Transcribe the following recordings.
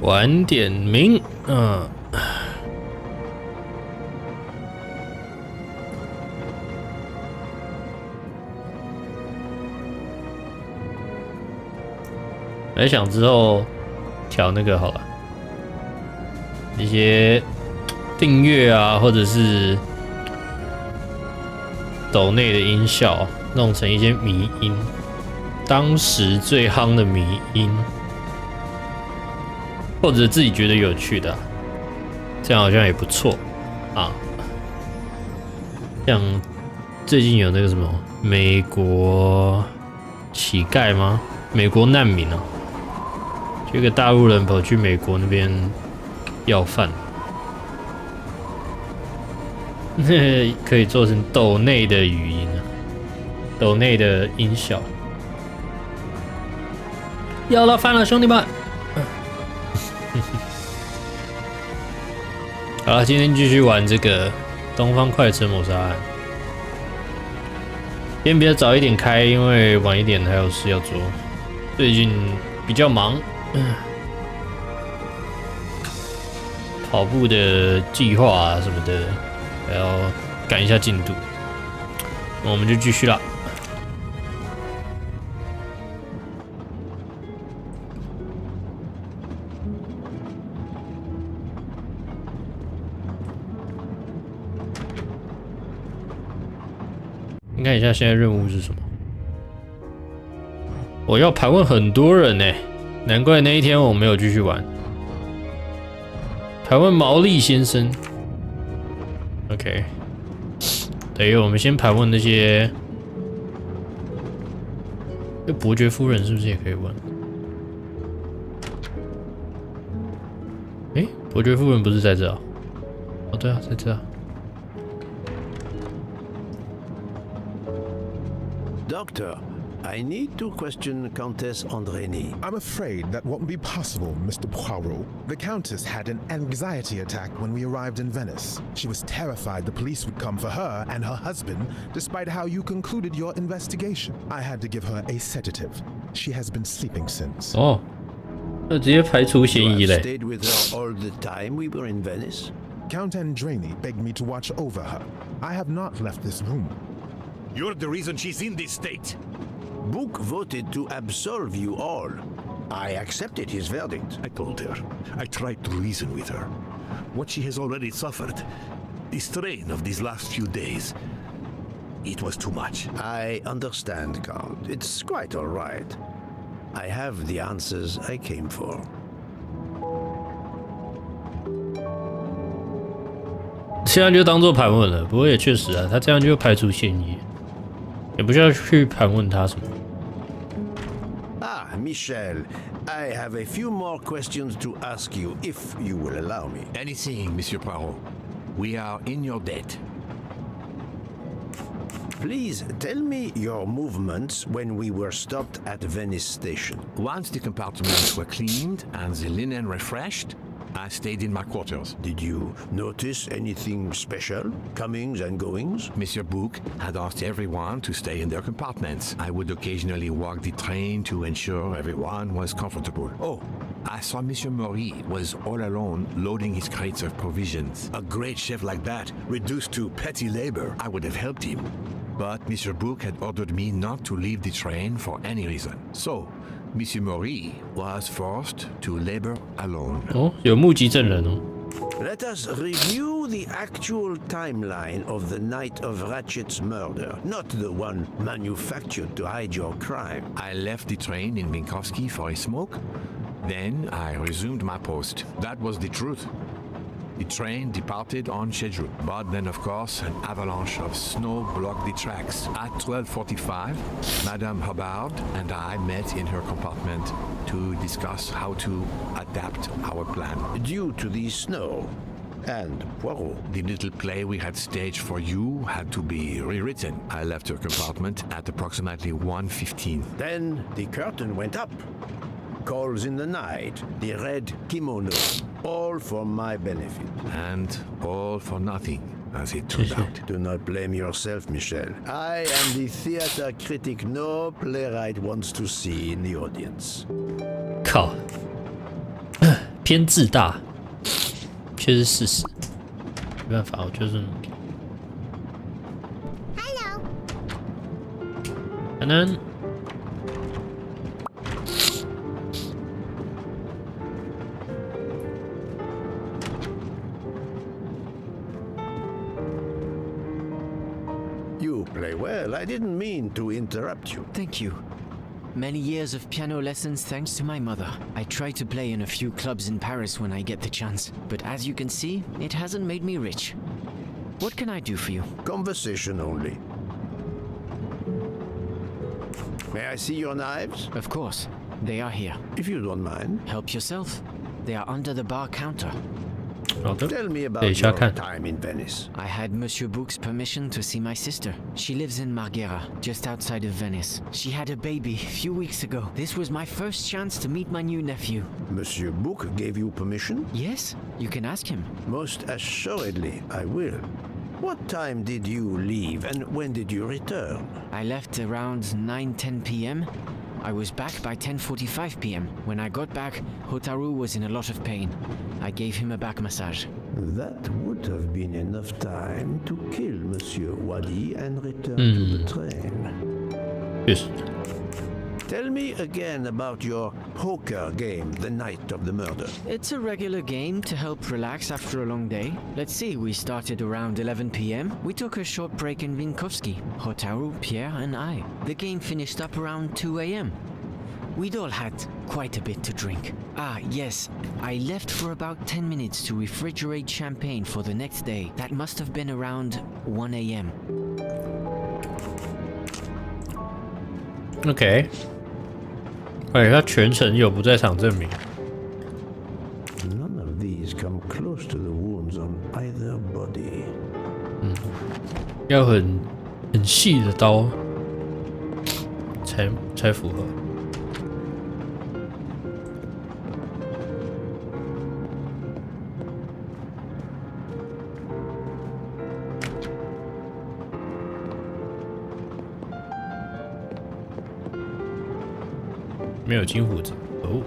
晚点名，来想之后调那个好了，一些订阅啊，或者是抖内的音效，弄成一些迷音，当时最夯的迷音。或者自己觉得有趣的，这样好像也不错啊。像最近有那个什么美国乞丐吗？美国难民哦，就一个大陆人跑去美国那边要饭，可以做成抖内的语音啊，抖内的音效。要到饭了，兄弟们！好了，今天继续玩这个东方快车谋杀案。今天比较早一点开，因为晚一点还有事要做。最近比较忙，跑步的计划啊什么的，还要赶一下进度。那我们就继续了。看一下现在任务是什么？我要盘问很多人呢，难怪那一天我没有继续玩。盘问毛利先生 ，OK。等于我们先盘问那些，伯爵夫人是不是也可以问？伯爵夫人不是在这啊？哦，对啊，在这啊。Doctor, I need to question Countess Andrény. I'm afraid that won't be possible, Mr. Poirot. The Countess had an anxiety attack when we arrived in Venice. She was terrified the police would come for her and her husband, despite how you concluded your investigation. I had to give her a sedative. She has been sleeping since. 哦，那直接排除嫌疑嘞。 Stayed with her all the time we were in Venice. Count Andrény begged me to watch over her. I have not left this room. You're the reason she's in this state. Book voted to absolve you all. I accepted his verdict. I told her. I tried to reason with her. What she has already suffered, the strain of these last few days, it was too much. I understand, Count. It's quite all right. I have the answers I came for. 现在就当做盘问了，不过也确实啊，他这样就排除嫌疑，也不需要去盘问他什么。Ah, Michel, I have a few more questions to ask you, if you will allow me. Anything, Monsieur Poirot. We are in your debt. Please tell me your movements when we were stopped at Venice Station. Once the compartments were cleaned and the linen refreshed, I stayed in my quarters. Did you notice anything special? Comings and goings? Monsieur Bouc had asked everyone to stay in their compartments. I would occasionally walk the train to ensure everyone was comfortable. Oh, I saw Monsieur Maury was all alone loading his crates of provisions. A great chef like that, reduced to petty labor, I would have helped him. But Monsieur Bouc had ordered me not to leave the train for any reason. So, Monsieur Maury was forced to labor alone. 哦，有目击证人哦。 Let us review the actual timeline of the night of Ratchet's murder, not the one manufactured to hide your crime. I left the train in Minkowski for a smoke. Then I resumed my post. That was the truth. The train departed on schedule, but then of course an avalanche of snow blocked the tracks. At 12:45, Madame Hubbard and I met in her compartment to discuss how to adapt our plan. Due to the snow and Poirot. The little play we had staged for you had to be rewritten. I left her compartment at approximately 1:15. Then the curtain went up. Calls in the night, the red kimono, all for my benefit. And all for nothing. as it turned out. Do not blame yourself, Michel. I am the theater critic no playwright wants to see in the audience. 靠，偏自大，却是事实。没办法，我就是。Hello。可能。You play well. I didn't mean to interrupt you. Thank you. Many years of piano lessons thanks to my mother. I try to play in a few clubs in Paris when I get the chance, but as you can see, it hasn't made me rich. What can I do for you? Conversation only. May I see your knives? Of course. They are here. If you don't mind. Help yourself. They are under the bar counter. 好的， Tell me 等 about 一下 your 看。 time in Venice. I had Monsieur Book's permission to see my sister. She lives in Marghera, just outside of Venice. She had a baby a few weeks ago. This was my first chance to meet my new nephew. Monsieur Book gave you permission? Yes, you can ask him. Most assuredly, I will. What time did you leave and when did you return? I left around 9-10 p.m. I was back by 10:45 p.m. When I got back, Hotaru was in a lot of pain. I gave him a back massage. That would have been enough time to kill Monsieur Wadi and return to the train. 确实， Tell me again about your poker game the night of the murder. It's a regular game to help relax after a long day. Let's see, we started around 11 p.m. We took a short break in Vinkovsky, Hotaru, Pierre, and I. The game finished up around 2 a.m. We'd all had quite a bit to drink. Ah, yes, I left for about 10 minutes to refrigerate champagne for the next day. That must have been around 1 a.m. OK。哎，他全程有不在场证明。 None of these come close to the wounds on either body. 要很细的刀才符合。没有金胡子哦。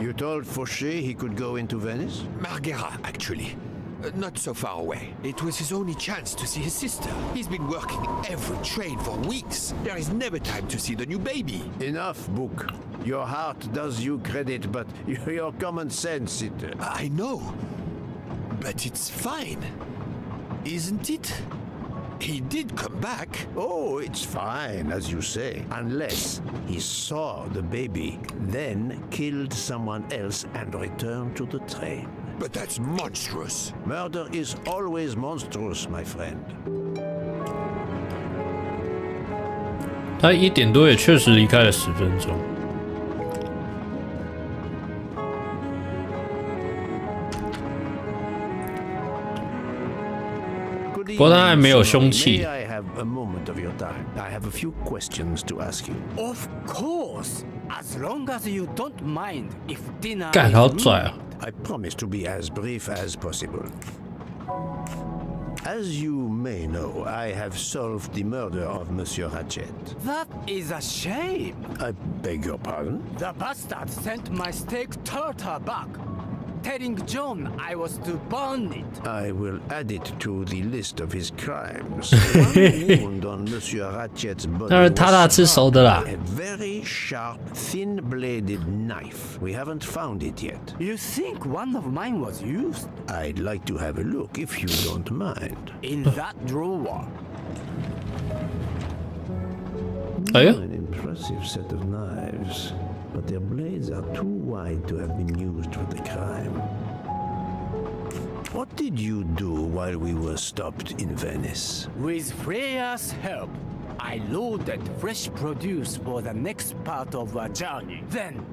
You told Fauché he could go into Venice? Marghera, actually. Not so far away. It was his only chance to see his sister. He's been working every train for weeks. There is never time to see the new baby. Enough, Book. Your heart does you credit, but your common sense, it... I know. But it's fine. Isn't it? He did come back. Oh, it's fine, as you say. Unless he saw the baby, then killed someone else and returned to the train. But that's monstrous. Murder is always monstrous, my friend. 他1点多也确实离开了10分钟。不过他还没有凶器。 May I have a moment of your time? I have a few questions to ask you. Of course, as long as you don't mind if dinner 干， is 好拽啊！ I promise to be as brief as possible. As you may know, I have solved the murder of Monsieur Ratchet. That is a shame. I beg your pardon? The bastard sent my steak tartar back, telling John I was to burn it. I will add it to the list of his crimes. One wound on Monsieur Ratchet's body 当然，他大吃熟的啦 was。a very sharp, thin-bladed knife. We haven't found it yet. You think one of mine was used? I'd like to have a look, if you don't mind. In that drawer. 哎呦， An impressive set of knives, but their blades are too wide to have been used for the crime. What did you do while we were stopped in Venice? With Freya's help, I loaded fresh produce for the next part of our journey. Then,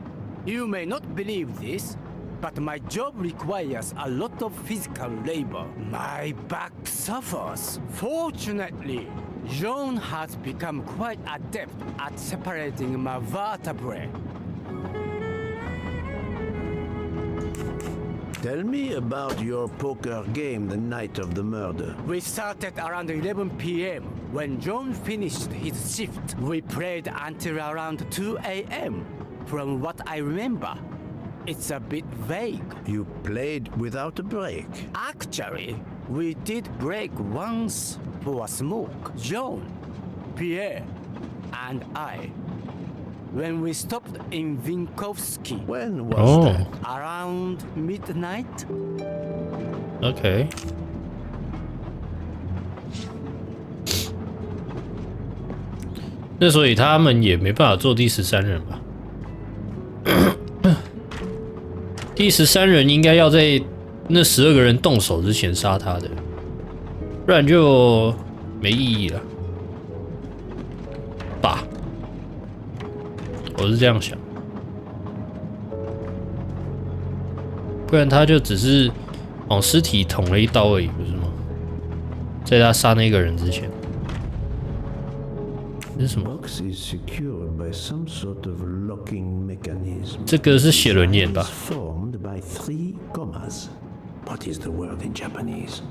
you may not believe this, but my job requires a lot of physical labor. My back suffers. Fortunately, Joan has become quite adept at separating my vertebrae. Tell me about your poker game the night of the murder. We started around 11 p.m. When John finished his shift, we played until around 2 a.m. From what I remember, it's a bit vague. You played without a break. Actually, we did break once for a smoke. John, Pierre, and I. When we stopped in Vinkovsky. When was that? Around midnight. OK。那所以他们也没办法做第13人吧？第13人应该要在那12个人动手之前杀他的，不然就没意义了吧？我是这样想，不然他就只是往尸体捅了一刀而已，不是吗？在他杀那个人之前，这是什么？ Box is secured by some sort of locking mechanism. 这个是写轮眼吧？ Formed by 3 commas. What is the word in Japanese?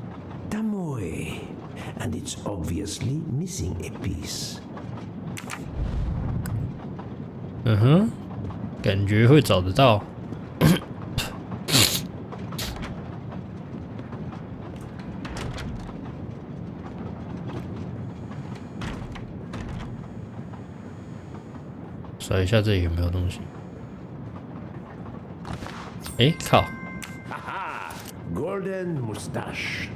Tamoe. And it's obviously missing a piece. 嗯哼，感觉会找得到。甩一下这里有没有东西？哎，靠！ Haha! Golden mustache.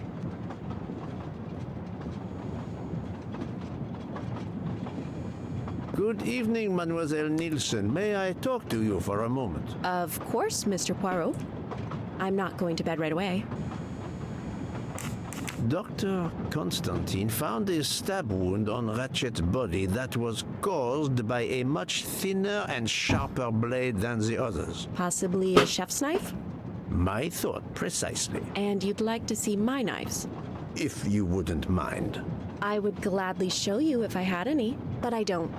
Good evening, Mademoiselle Nielsen. May I talk to you for a moment? Of course, Mr. Poirot. I'm not going to bed right away. Dr. Constantine found a stab wound on Ratchet's body that was caused by a much thinner and sharper blade than the others. Possibly a chef's knife? My thought, precisely. And you'd like to see my knives? If you wouldn't mind. I would gladly show you if I had any, but I don't.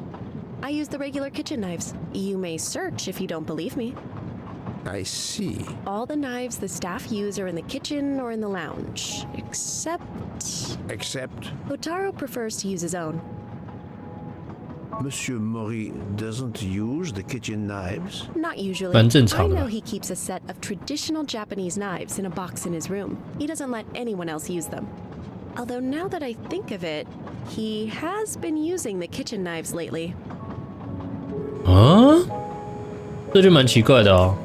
I use the regular kitchen knives. You may search if you don't believe me. I see. All the knives the staff use are in the kitchen or in the lounge, except... Except Otaro prefers to use his own. Monsieur Mori doesn't use the kitchen knives? Not usually. 蛮正常 I 的吧 know he keeps a set of traditional Japanese knives in a box in his room. He doesn't let anyone else use them. Although now that I think of it, he has been using the kitchen knives lately. 啊，这就蛮奇怪的哦。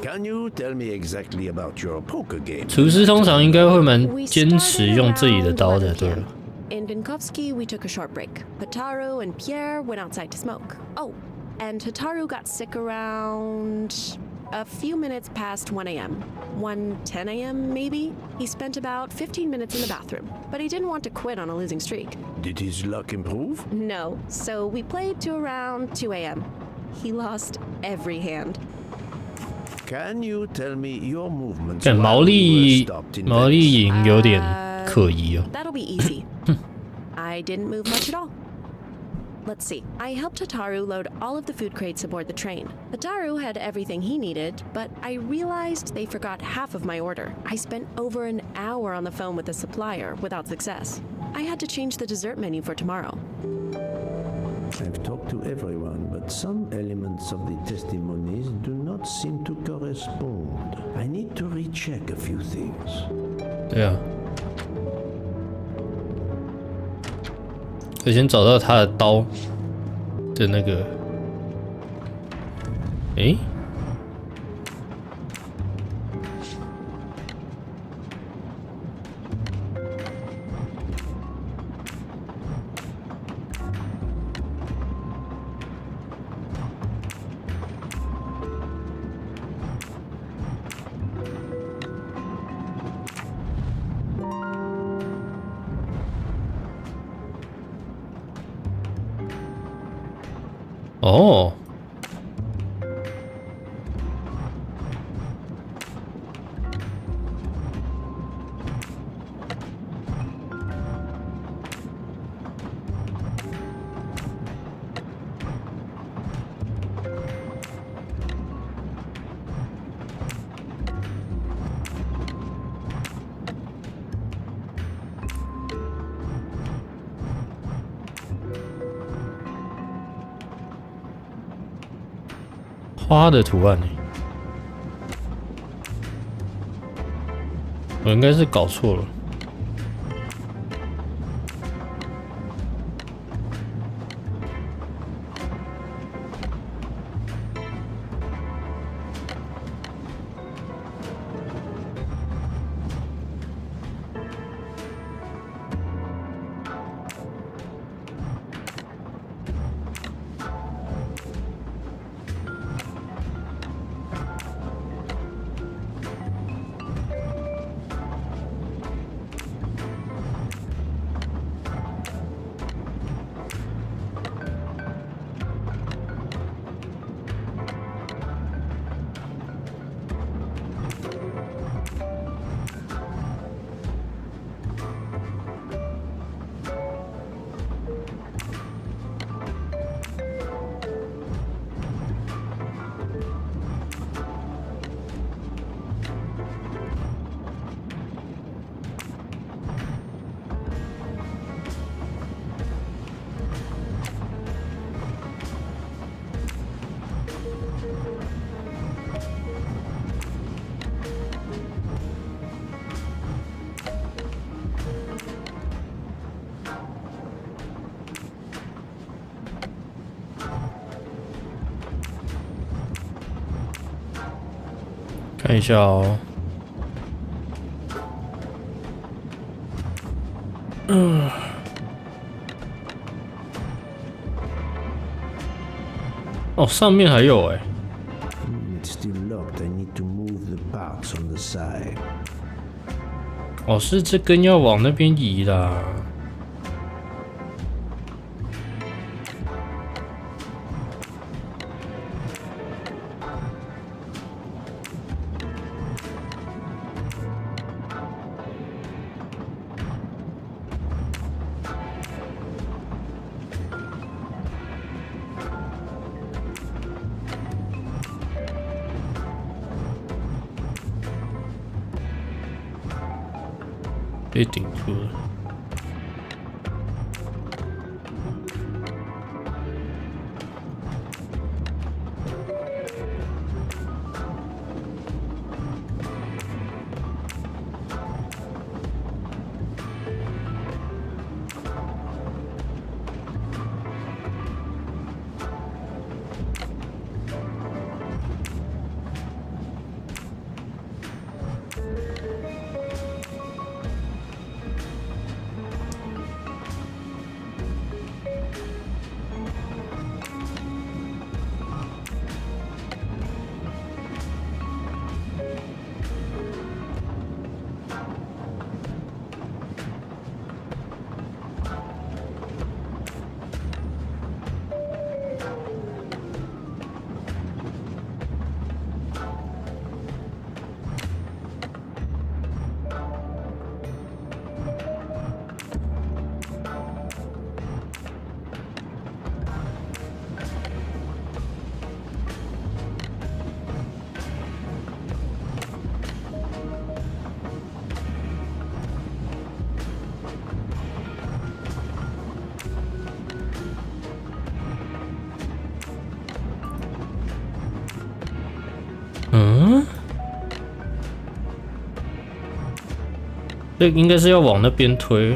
Can you tell me exactly about your poker game? 厨师通常应该会蛮 We 坚持 started 用自己的 around 刀的， 11 对 p.m. 了。 In Vinkovsky, we took a short break. Hataru and Pierre went outside to smoke. Oh, and Hataru got sick around a few minutes past 1 a.m. 1:10 a.m. maybe? He spent about 15 minutes in the bathroom, but he didn't want to quit on a losing streak. Did his luck improve? No, so we played to around 2 a.m. He lost every hand. Can you tell me your movements? 但 while 毛 you were 利 stopped in 毛利 Venice? 赢有点可疑哦。 That'll be easy. I didn't move much at all. Let's see. I helped Hataru load all of the food crates aboard the train. Hataru had everything he needed, but I realized they forgot half of my order. I spent over an hour on the phone with the supplier without success. I had to change the dessert menu for tomorrow. I've talked to everyone, but some elements of the testimonies do not seem to correspond. I need to recheck a few things. 对啊，可以先找到他的刀的那个，诶，哦。花的图案呢？我应该是搞错了。看一下哦。哦，上面还有哎。It's still locked. I need to move the parts on the side. 哦，是这根要往那边移啦。被顶住了。这应该是要往那边推。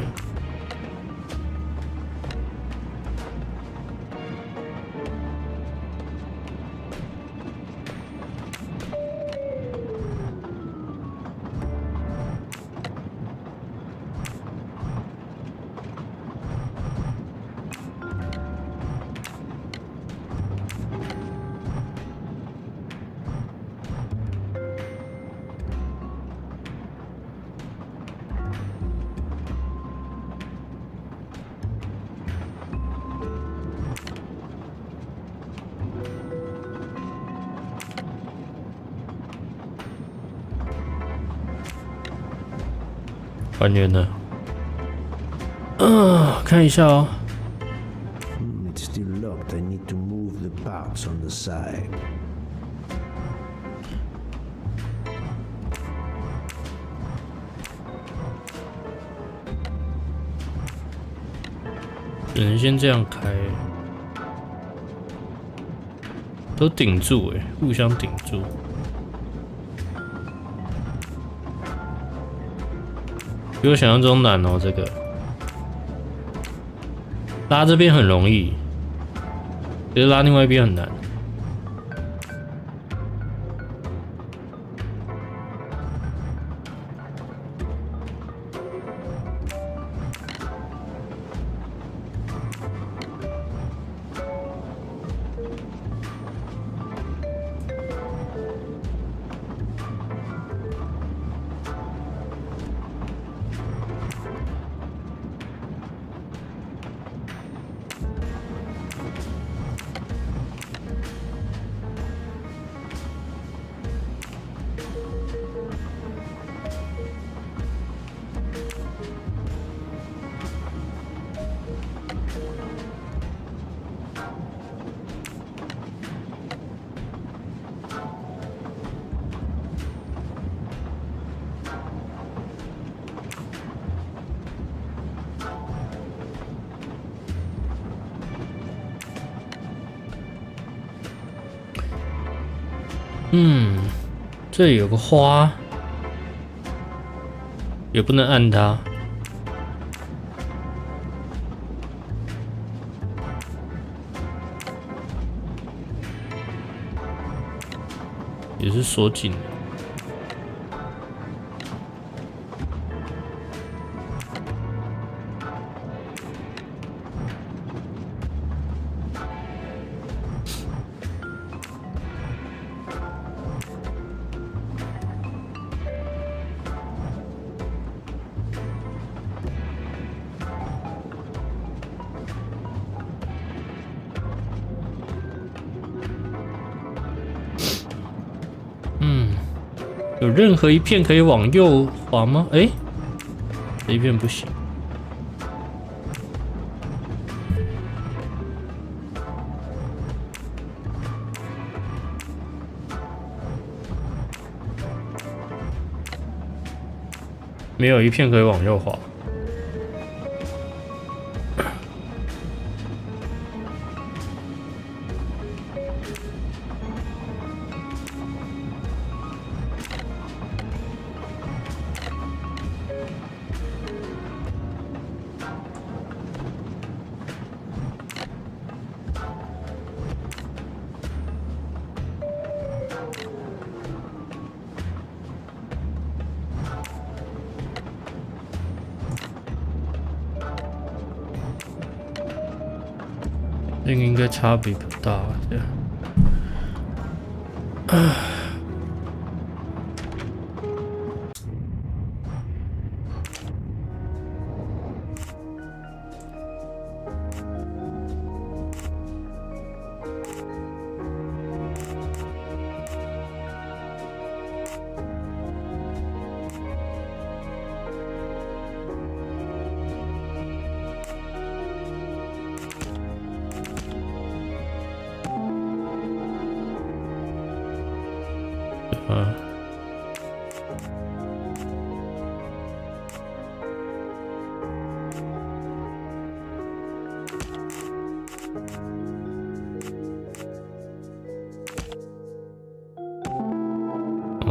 还原了。看一下哦。It's still locked. I need to move the parts on the side. 只能先这样开。都顶住互相顶住。比我想象中难哦，这个拉这边很容易，可是拉另外一边很难。这里有个花，也不能按它。也是锁紧的。有任何一片可以往右滑吗？这一片不行。没有一片可以往右滑。这个应该差别不大，这样。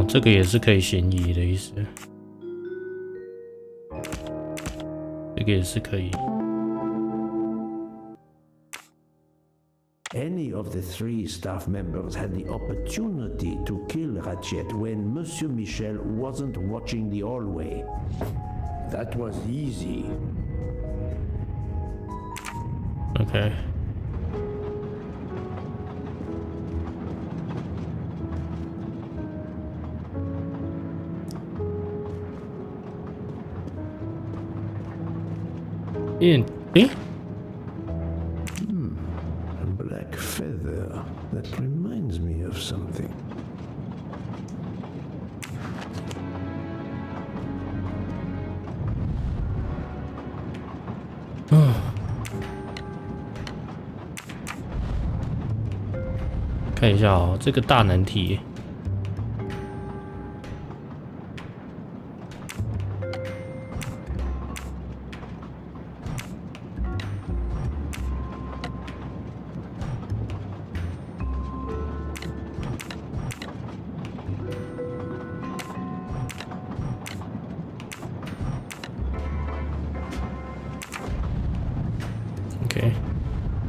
这个也是可以嫌疑的意思，这个也是可以。Any of the 3 staff members had the opportunity to kill Ratchet when Monsieur Michel wasn't watching the hallway. That was easy. Okay. A black feather. That reminds me of something. Oh. 看一下哦，这个大难题。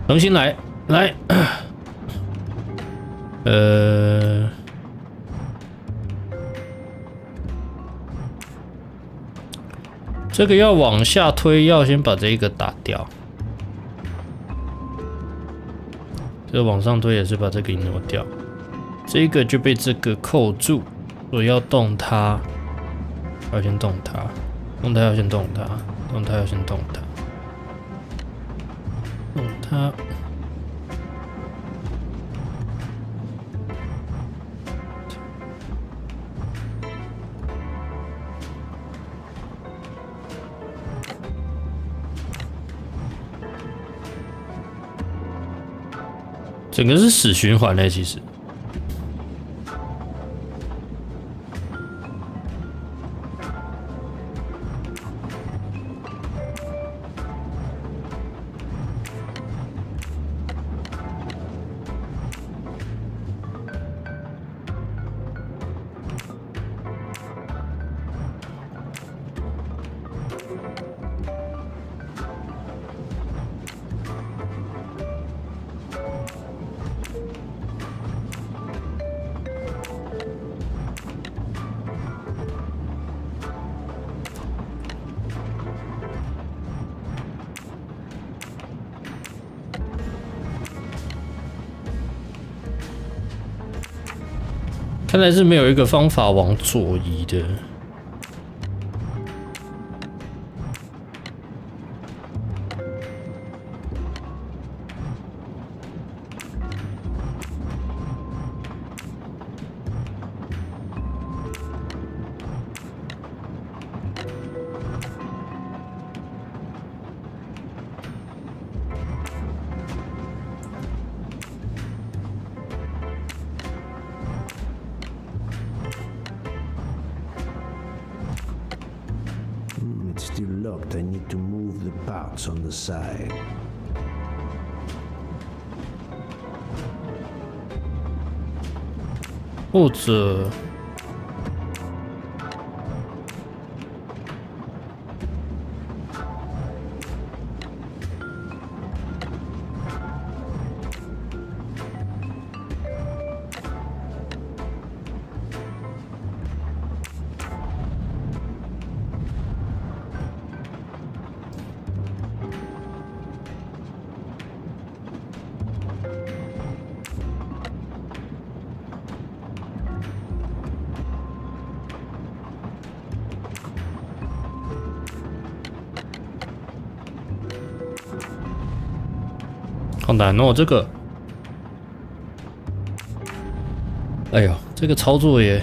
重新来，来，这个要往下推，要先把这一个打掉。这个往上推也是把这个挪掉，这个就被这个扣住。我要动它，要先动它，动它要先动它，动它要先动它，动它。整个是死循环嘞，其实。看来是没有一个方法往左移的。It's still locked. I need to move the parts on the side. 或者好难哦，这个。哎呦，这个操作也。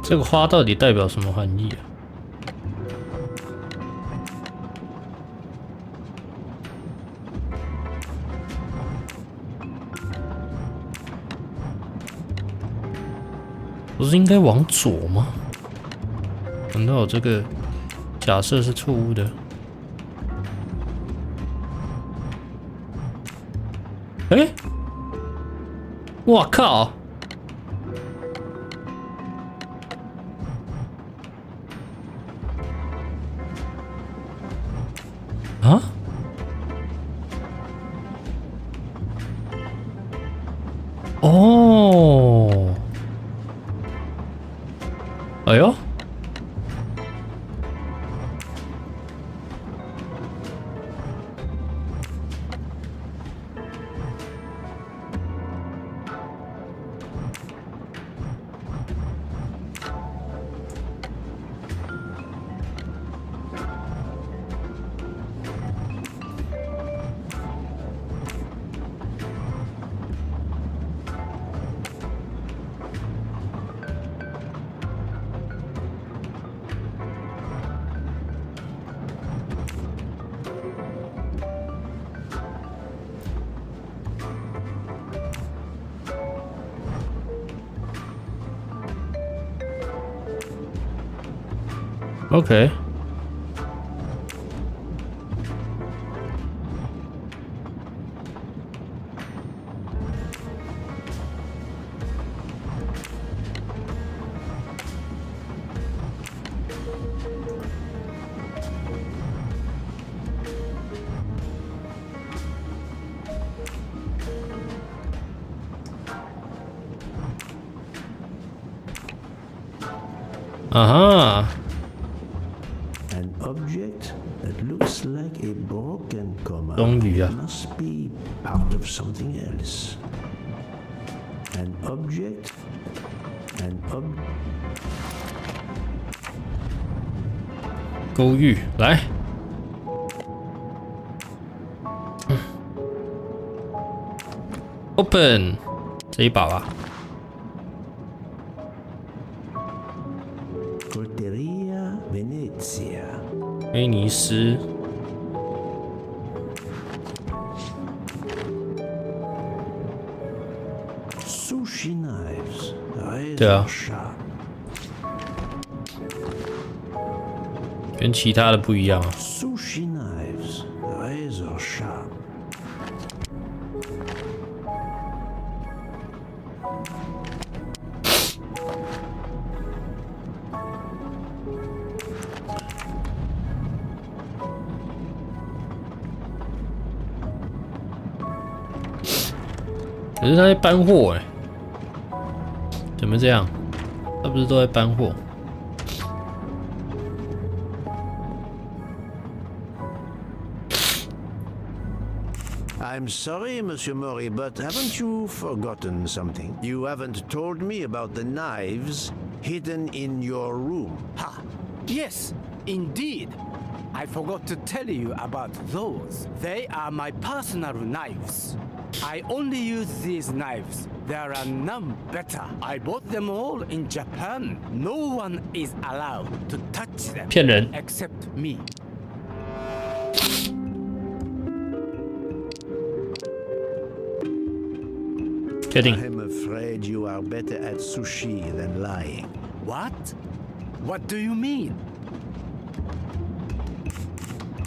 这个花到底代表什么含义啊？不是应该往左吗？难道我这个假设是错误的？哎，我靠！啊？哦，哎呦， OK。啊哈。 An object that looks like a broken comma 终于啊 must be part of something else. An object, an 勾玉来。Open 这一把吧。 Colteria Venezia. 威尼斯。 Sushi knives, 对啊 razor sharp. 跟其他的不一样啊。 Sushi knives, razor sharp.可是他在搬货哎，怎么这样？他不是都在搬货？ I'm sorry, Monsieur Mori, but haven't you forgotten something? You haven't told me about the knives hidden in your room. Ha! Yes, indeed. I forgot to tell you about those. They are my personal knives. I only use these knives. There are none better. I bought them all in Japan. No one is allowed to touch them. 骗人 except me. I'm afraid you are better at sushi than lying. What? What do you mean?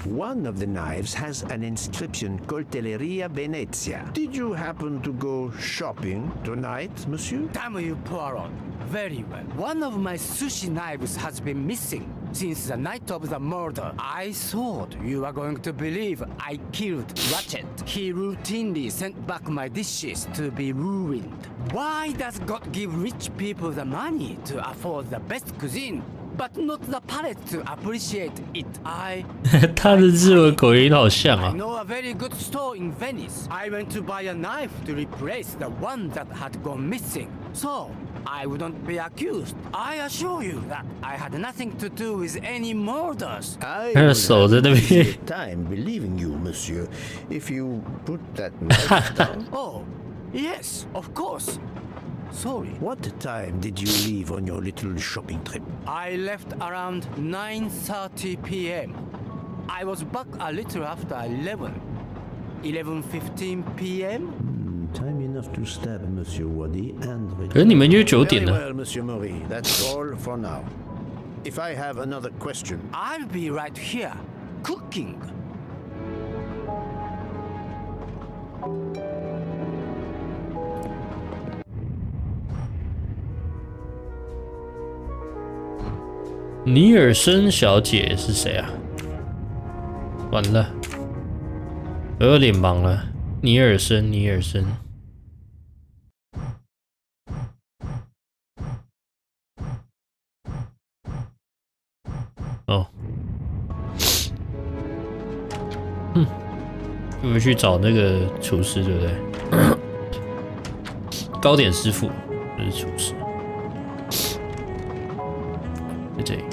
One of the knives has an inscription Coltelleria Venezia. Did you happen to go shopping tonight, monsieur? Damn you, Poirot. Very well. One of my sushi knives has been missing since the night of the murder. I thought you were going to believe I killed Ratchet. He routinely sent back my dishes to be ruined. Why does God give rich people the money to afford the best cuisine, but not the palate to appreciate it? 他的日文口音好像 I 啊。 know a very good store in Venice. I went to buy a knife to replace the one that had gone missing. So, I wouldn't be accused. I assure you that I had nothing to do with any murders. I 他的 would 手在 have 那 easier 边。 time believing you, monsieur, if you put that knife down. Oh, yes, of course. Sorry. What time did you leave on your little shopping trip? I left around 9:30 p.m. I was back a little after 11. 11:15 p.m. Time enough to stab Monsieur Wadi and 可是你们就9 Very 点了。 well, Monsieur Mori. That's all for now. If I have another question, I'll be right here, cooking. 尼尔森小姐是谁啊？完了，我有点忙了。尼尔森，尼尔森。哦，我们去找那个厨师，对不对？糕点师傅，不是厨师。在这里。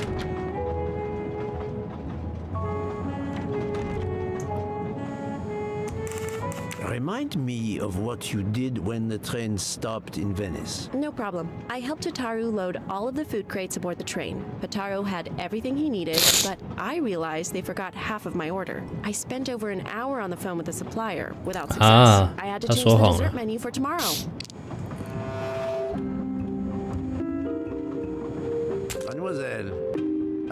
remind me of what you did when the train stopped in Venice. No problem. I helped Hotaru load all of the food crates aboard the train. Hotaru had everything he needed, but I realized they forgot half of my order. I spent over an hour on the phone with the supplier without success. I had to change the dessert menu for tomorrow. Mademoiselle,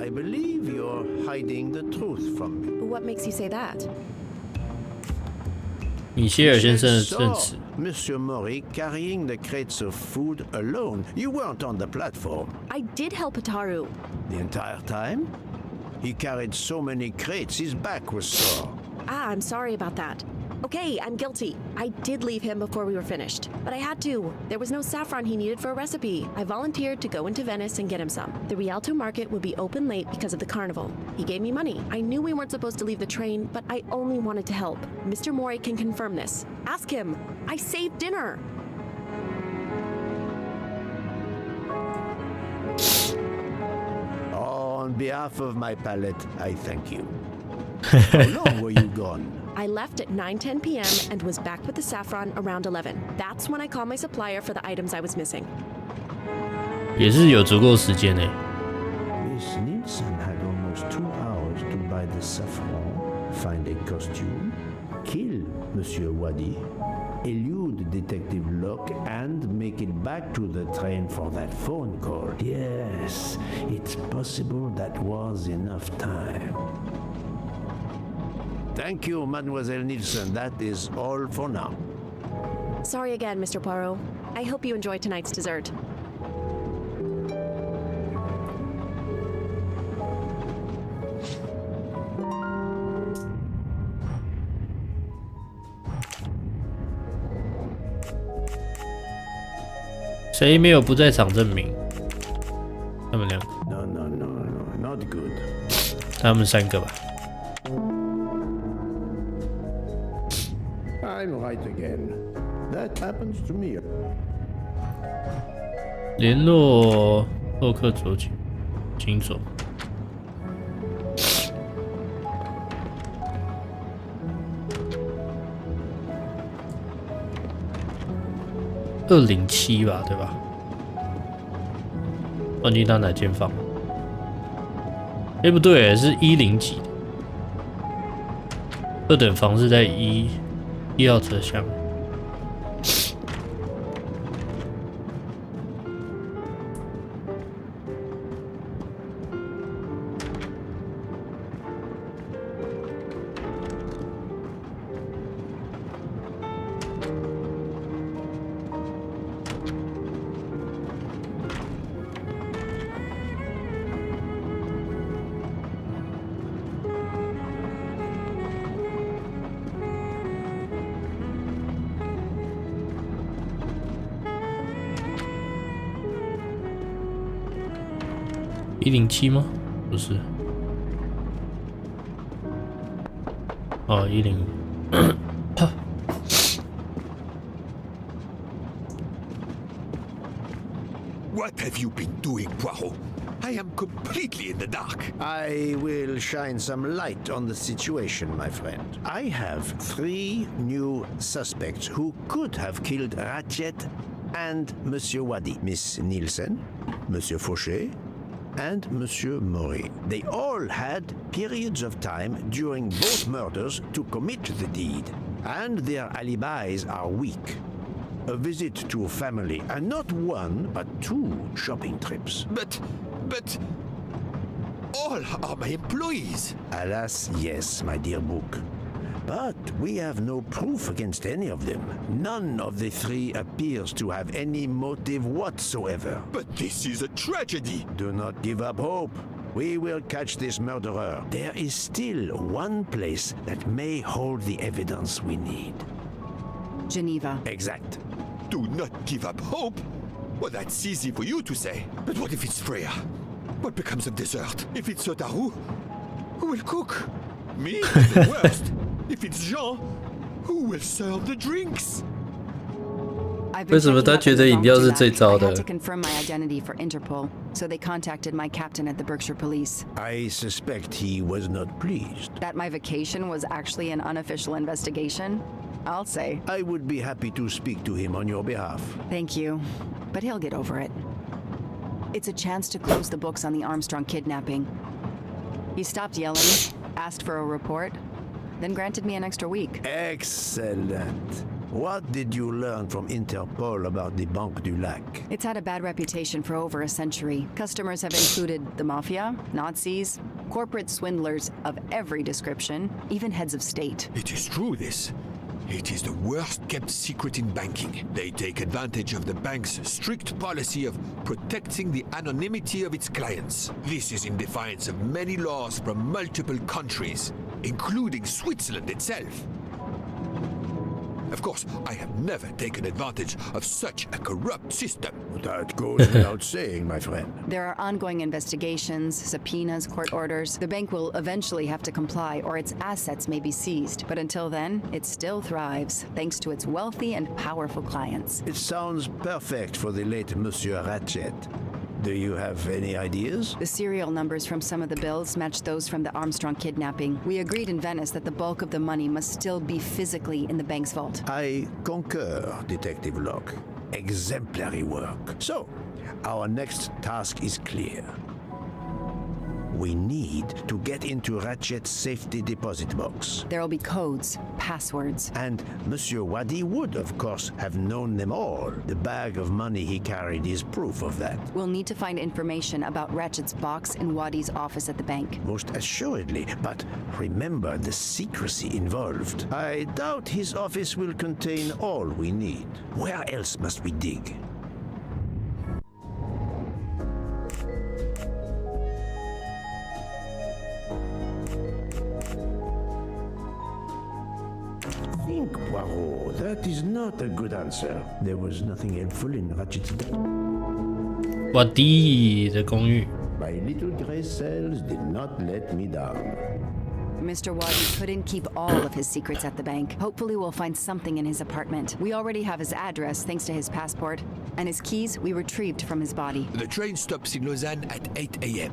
I believe you're hiding the truth from me. What makes you say that? 米歇尔先生的证 Saw 词。 Monsieur Mori carrying the crates of food alone. You weren't on the platform. I did help Ataru. The entire time? He carried so many crates, his back was sore. Ah, I'm sorry about that. Okay, I'm guilty. I did leave him before we were finished, but I had to. There was no saffron he needed for a recipe. I volunteered to go into Venice and get him some. The Rialto market would be open late because of the carnival. He gave me money. I knew we weren't supposed to leave the train, but I only wanted to help. Mr. Mori can confirm this. Ask him. I saved dinner. On behalf of my palate, I thank you. How long were you gone? I left at 9:10 p.m. and was back with the saffron around 11. That's when I called my supplier for the items I was missing. 也是有足够时间呢。 Miss Nielsen had almost 2 hours to buy the saffron, find a costume, kill Monsieur Wadi, elude Detective Locke, and make it back to the train for that phone call. Yes, it's possible that was enough time. Thank you, Mademoiselle Nielsen. That is all for now. Sorry again, Mr. Poirot. I hope you enjoy tonight's dessert. 谁没有不在场证明？他们两个， No, no, no, no, not good. 他们3个吧。 I'm right again. That happens to me. 联络洛克佐警总。207吧，对吧？忘记到哪间房。不对，是10几的。2等房是在1号车厢。107吗？不是。哦，105。What have you been doing, Poirot? I am completely in the dark. I will shine some light on the situation, my friend. I have 3 new suspects who could have killed Ratchet and Monsieur Wadi. Miss Nielsen, Monsieur Fauché, and Monsieur Mori. They all had periods of time during both murders to commit the deed, and their alibis are weak. A visit to family, and not 1, but 2 shopping trips. But all are my employees. Alas, yes, my dear book. But we have no proof against any of them. None of the 3 appears to have any motive whatsoever. But this is a tragedy. Do not give up hope. We will catch this murderer. There is still one place that may hold the evidence we need. Geneva. Exact. Do not give up hope? Well, that's easy for you to say. But what if it's Freya? What becomes of dessert? If it's Sotaru, who will cook? Me? The worst. If it's Jean, who will serve the drinks? I've 为 been 什么 checking 他 out 觉 the 得饮料是 Donk 最 lab. 糟 I 的 had to confirm my identity for Interpol, so they contacted my captain at the Berkshire Police. I suspect he was not pleased. That my vacation was actually an unofficial investigation? I'll say. I would be happy to speak to him on your behalf. Thank you. But he'll get over it. It's a chance to close the books on the Armstrong kidnapping. He stopped yelling, asked for a report, then granted me an extra week. Excellent. What did you learn from Interpol about the Banque du Lac? It's had a bad reputation for over a century. Customers have included the mafia, Nazis, corporate swindlers of every description, even heads of state. It is true, this. It is the worst-kept secret in banking. They take advantage of the bank's strict policy of protecting the anonymity of its clients. This is in defiance of many laws from multiple countries, including Switzerland itself. Of course, I have never taken advantage of such a corrupt system. That goes without saying, my friend. There are ongoing investigations, subpoenas, court orders. The bank will eventually have to comply or its assets may be seized. But until then, it still thrives, thanks to its wealthy and powerful clients. It sounds perfect for the late Monsieur Ratchet. Do you have any ideas? The serial numbers from some of the bills match those from the Armstrong kidnapping. We agreed in Venice that the bulk of the money must still be physically in the bank's vault. I concur, Detective Locke. Exemplary work. So, our next task is clear. We need to get into Ratchet's safety deposit box. There'll be codes, passwords. And Monsieur Wadi would, of course, have known them all. The bag of money he carried is proof of that. We'll need to find information about Ratchet's box in Wadi's office at the bank. Most assuredly, but remember the secrecy involved. I doubt his office will contain all we need. Where else must we dig? Think, Poirot. That is not a good answer. There was nothing helpful in Ratchet's death. 我弟的公寓。 My little gray cells did not let me down. Mr. Wadi couldn't keep all of his secrets at the bank. Hopefully we'll find something in his apartment. We already have his address thanks to his passport, and his keys we retrieved from his body. The train stops in Lausanne at 8 a.m.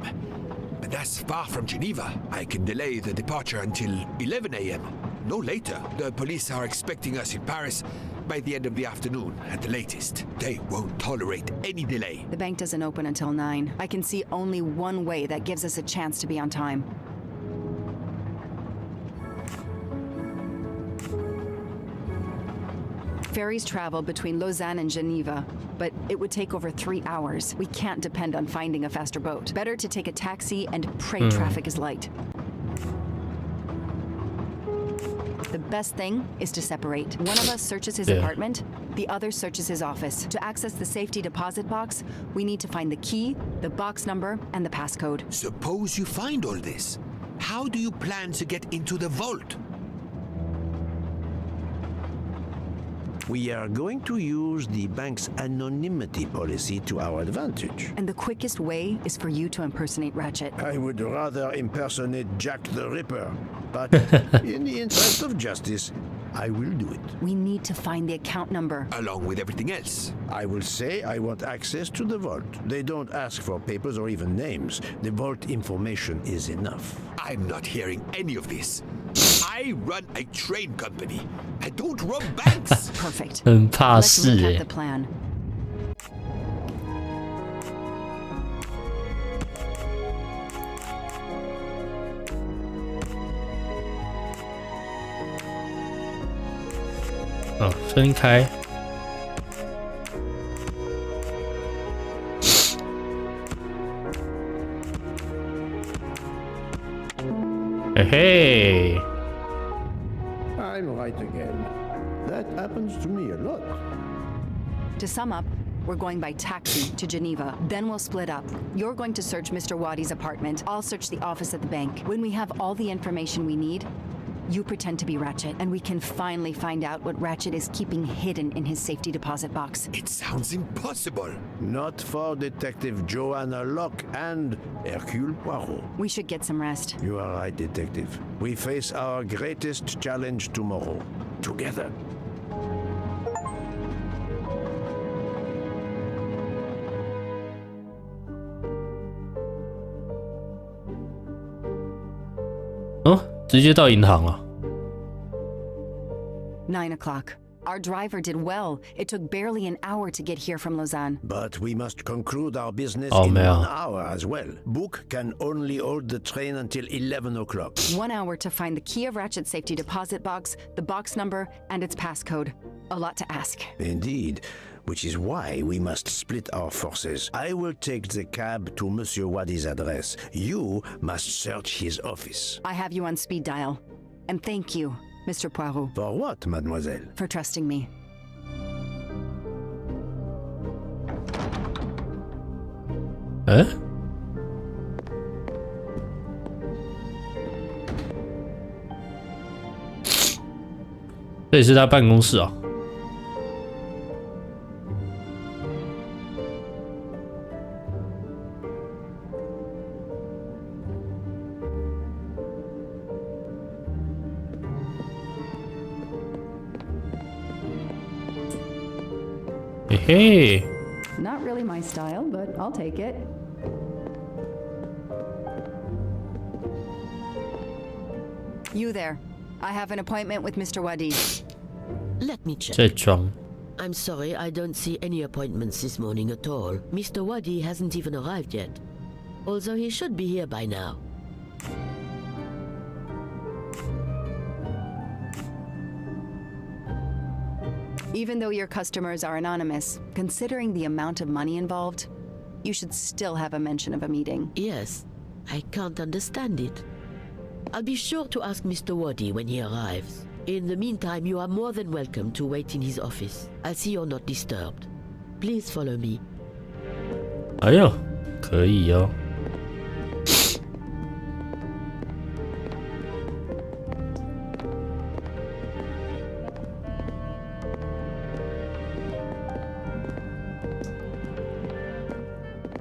But that's far from Geneva. I can delay the departure until 11 a.m. No later. The police are expecting us in Paris by the end of the afternoon at the latest. They won't tolerate any delay. The bank doesn't open until 9. I can see only one way that gives us a chance to be on time. Ferries travel between Lausanne and Geneva, but it would take over 3 hours. We can't depend on finding a faster boat. Better to take a taxi and pray traffic is light. The best thing is to separate. One of us searches his apartment, the other searches his office. To access the safety deposit box, we need to find the key, the box number, and the passcode. Suppose you find all this. How do you plan to get into the vault? We are going to use the bank's anonymity policy to our advantage. And the quickest way is for you to impersonate Ratchet. I would rather impersonate Jack the Ripper, but in the interest of justice, I will do it. We need to find the account number. Along with everything else. I will say I want access to the vault. They don't ask for papers or even names. The vault information is enough. I'm not hearing any of this. I run a train company. I don't rob banks. Perfect. 很怕 Let's 事 recap 欸 the plan. Oh, 分开。嘿嘿。 I'm right again. That happens to me a lot. To sum up, we're going by taxi to Geneva. Then we'll split up. You're going to search Mr. Wadi's apartment. I'll search the office at the bank. When we have all the information we need, you pretend to be Ratchet, and we can finally find out what Ratchet is keeping hidden in his safety deposit box. It sounds impossible. Not for Detective Joanna Locke and Hercule Poirot. We should get some rest. You are right, Detective. We face our greatest challenge tomorrow. Together. Oh, 直接到银行了。 9 o'clock. Our driver did well. It took barely an hour to get here from Lausanne. But we must conclude our business in man. 1 hour as well. Book can only hold the train until 11 o'clock. 1 hour to find the key of Ratchet's safety deposit box, the box number, and its passcode. A lot to ask. Indeed, which is why we must split our forces. I will take the cab to Monsieur Wadi's address. You must search his office. I have you on speed dial. And thank you, Mr. Poirot. For what, mademoiselle? For trusting me. Eh? 这里是他办公室啊。嘿嘿。 Not really my style, but I'll take it. You there. I have an appointment with Mr. Wadi. Let me check. 在装。 I'm sorry, I don't see any appointments this morning at all. Mr. Wadi hasn't even arrived yet. Although he should be here by now. Even though your customers are anonymous, considering the amount of money involved, you should still have a mention of a meeting. Yes, I can't understand it. I'll be sure to ask Mr. Wadi when he arrives. In the meantime, you are more than welcome to wait in his office. I'll see you're not disturbed. Please follow me. 哎呦，可以哦。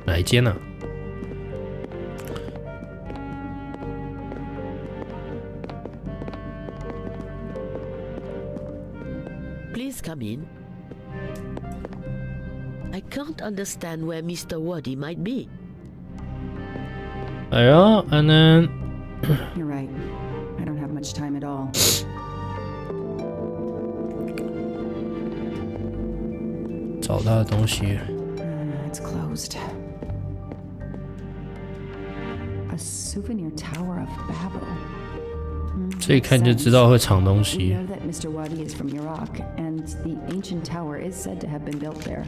哪一间呢、啊？ Please come in. I can't understand where Mr. Wadi might be. 哎呦，安南。 You're right. I don't have much time at all. 找他的东西。 It's closed. A souvenir tower of Babel. 这一看就知道会藏东 We 西。 know that Mr. Wadi is from Iraq, and the ancient tower is said to have been built there.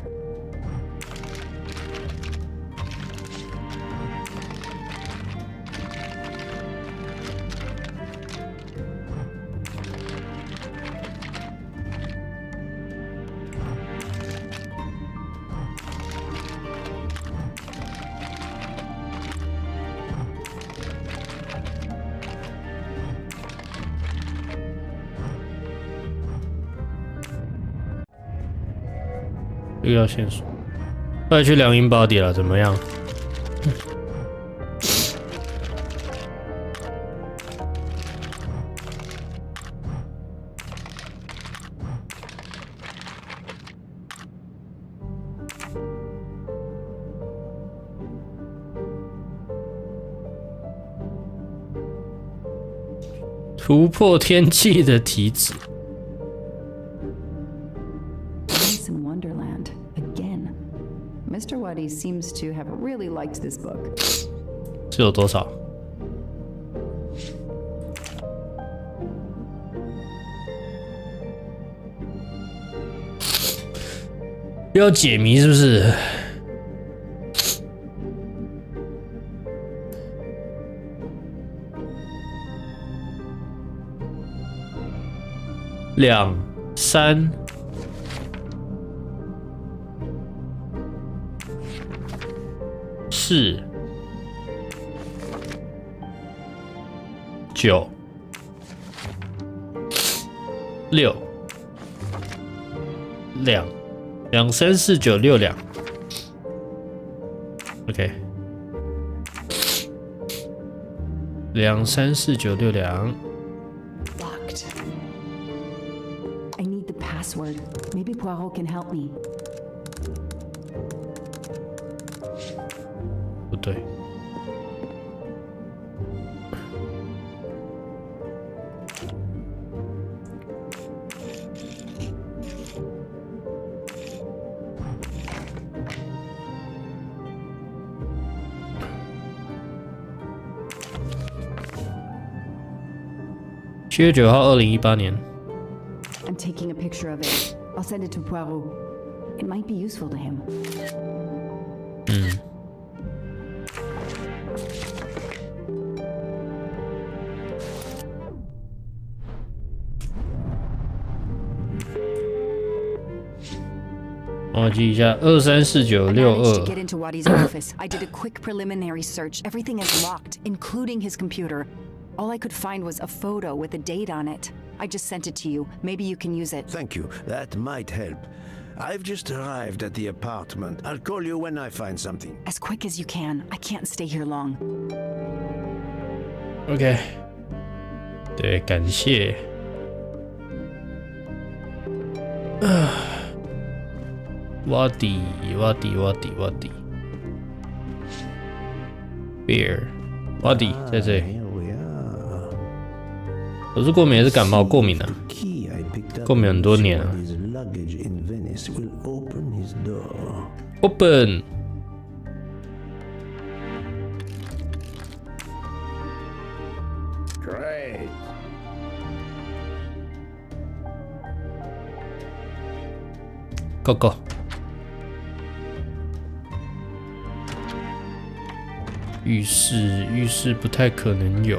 这个要线索。快去量银宝底了，怎么样？突破天际的体脂。 Alice in Wonderland again. Mr. Wadi seems to have really liked this book. 这有多少？要解谜是不是？2、3、4、9、6、2、3、4、9、6、2。OK。2、3、4、9、6、2。 Locked. I need the password. Maybe Poirot can help me. 不对。7月9号，2018年。I'm taking a picture of it. I'll send it to Poirot. It might be useful to him. 我记一下，234962。Managed to get into Wadi's office. I did a quick preliminary search. Everything is locked, including his computer. All I could find was a photo with a date on it. I just sent it to you. Maybe you can use it. Thank you. That might help. I've just arrived at the apartment. I'll call you when I find something. As quick as you can. I can't stay here long. OK， 对，感谢。瓦迪，Bear， 瓦迪在这里。我是过敏还是感冒？过敏啊，过敏很多年了。Open。Great. Go。浴室不太可能有。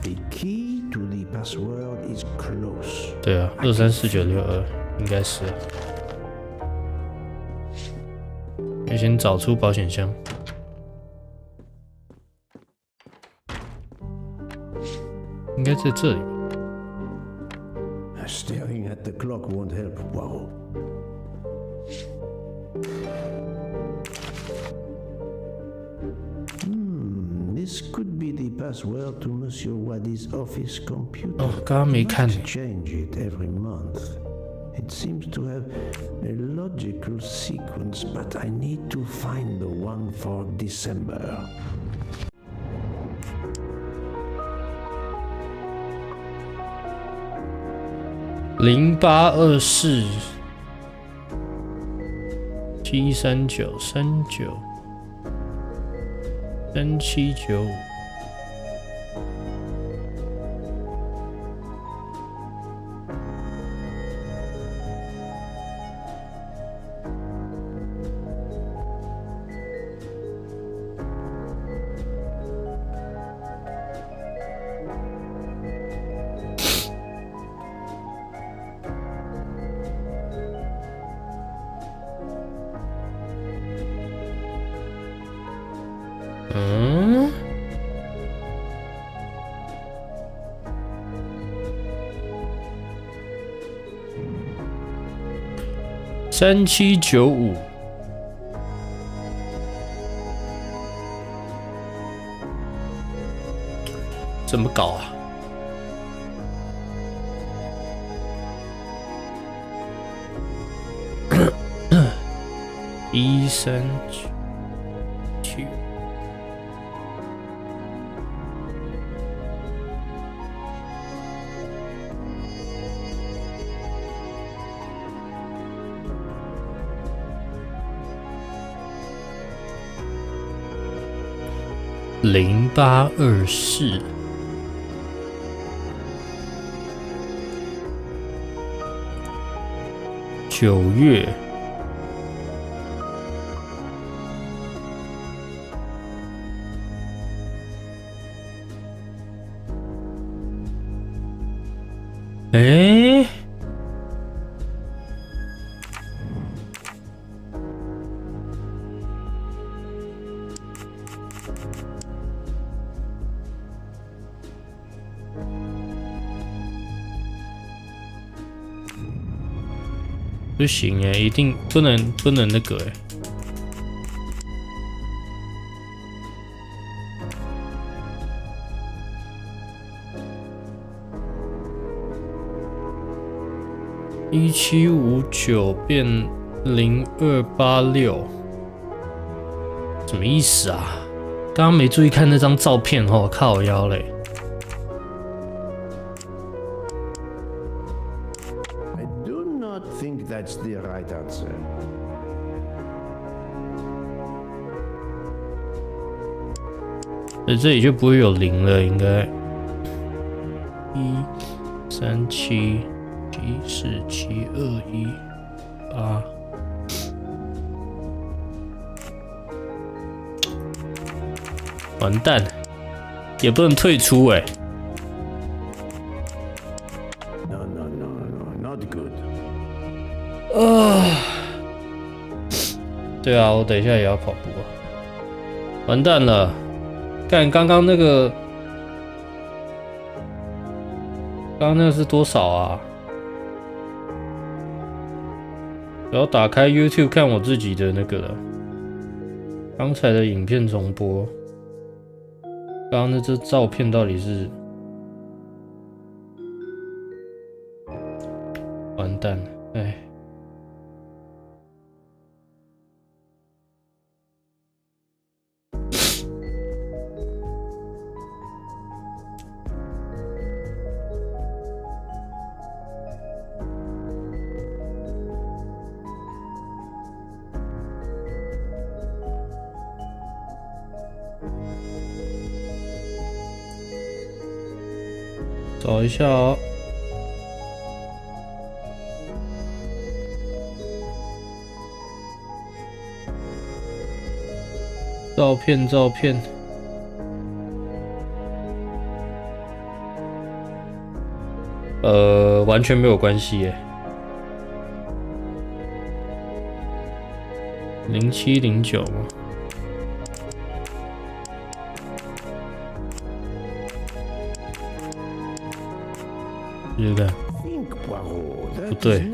The key to the password is close. 对啊，234962应该是啊。要先找出保险箱。应该在这里。Staring at the clock won't help, Poirot. This could be the password to Monsieur Wadi's office computer. 哦，刚刚没看。Change it every month. It seems to have a logical sequence, but I need to find the one for December. 0824 73939 3795。3795，怎么搞啊？1399。0824，9月，不行哎，一定不能那个哎。1759变0286，什么意思啊？刚刚没注意看那张照片哦，靠腰嘞。I do not think that's the right answer. 这里就不会有0了，应该。137747218。完蛋，也不能退出哎。No, not good. 对啊，我等一下也要跑步啊。完蛋了，干刚刚那个是多少啊？我要打开 YouTube 看我自己的那个了。刚才的影片重播。刚刚那张照片到底是完蛋了，哎。找一下哦。照片。完全没有关系耶。0709吗？试试看。不对。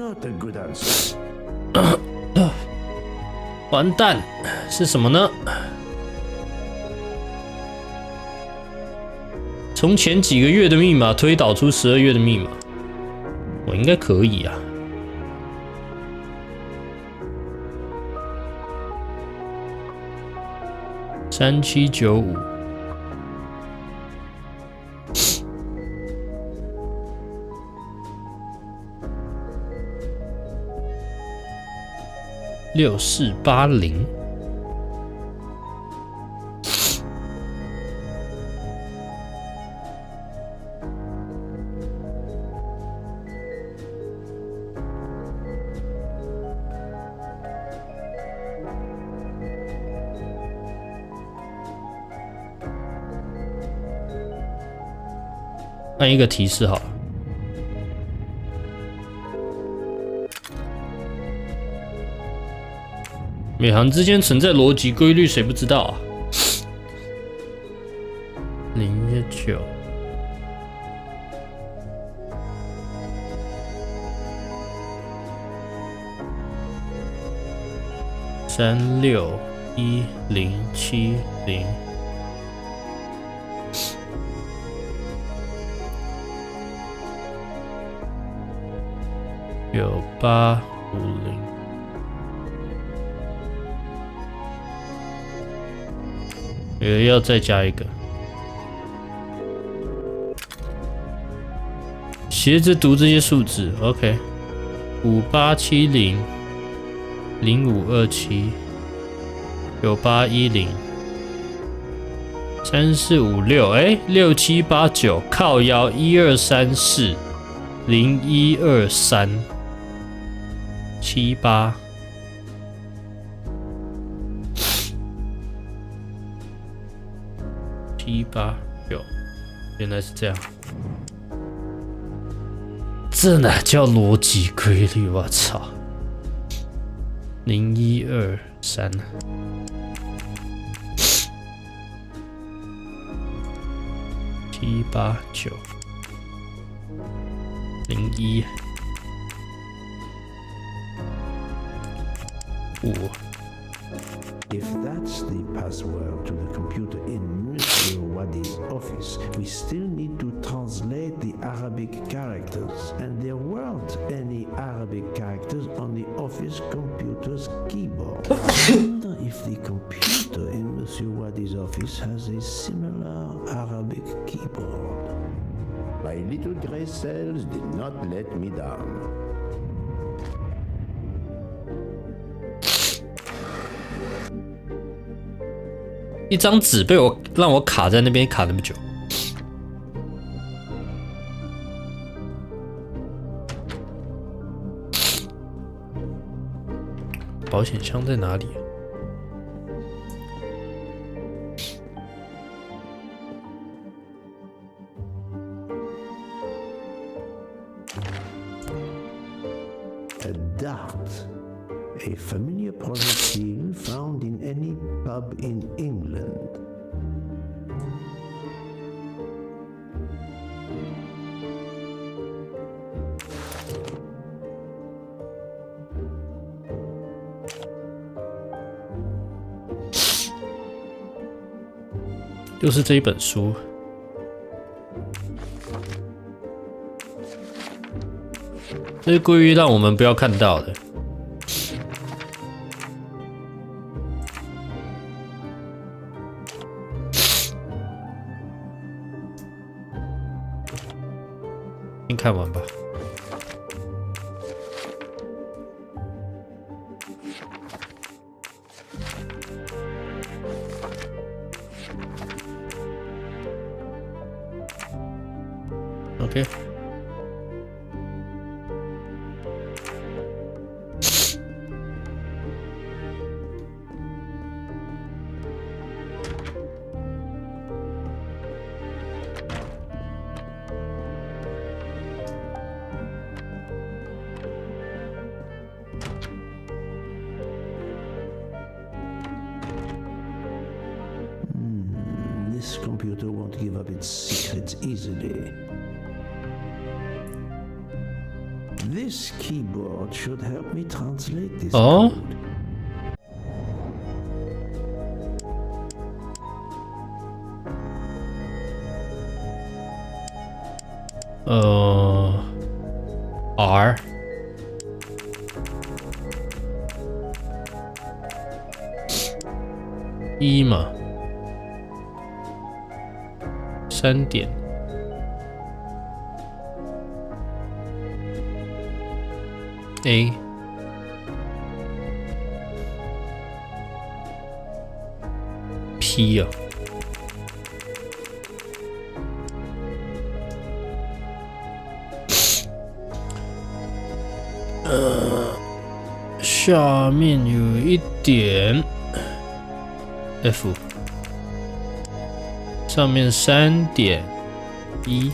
完蛋，是什么呢？从前几个月的密码推导出12月的密码，我应该可以啊。3795。6480。按一个提示好了。每行之间存在逻辑规律，谁不知道啊？019。361070。9850。要再加一个，学着读这些数字 ，OK。5870、0527、9810、3456，哎，6789，靠腰1234、0123、78。189，原来是这样，这哪叫逻辑规律？我操！0123，789，01。5。If that's the password to the computer in Monsieur Wadi's office. We still need to translate the Arabic characters, and there weren't any Arabic characters on the office computer's keyboard. I wonder if the computer in Monsieur Wadi's office has a similar Arabic keyboard. My little gray cells did not let me down. 一张纸被让我卡在那边卡那么久。保险箱在哪里啊？ A dart, a familiar projectile found in any pub in England. "又是这一本书。 这是故意让我们不要看到的。先看完吧。OK。 This computer won't give up its secrets easily. This keyboard should help me translate this code. R E 嘛，3点 A P 啊。 下面有一点 F， 上面3点E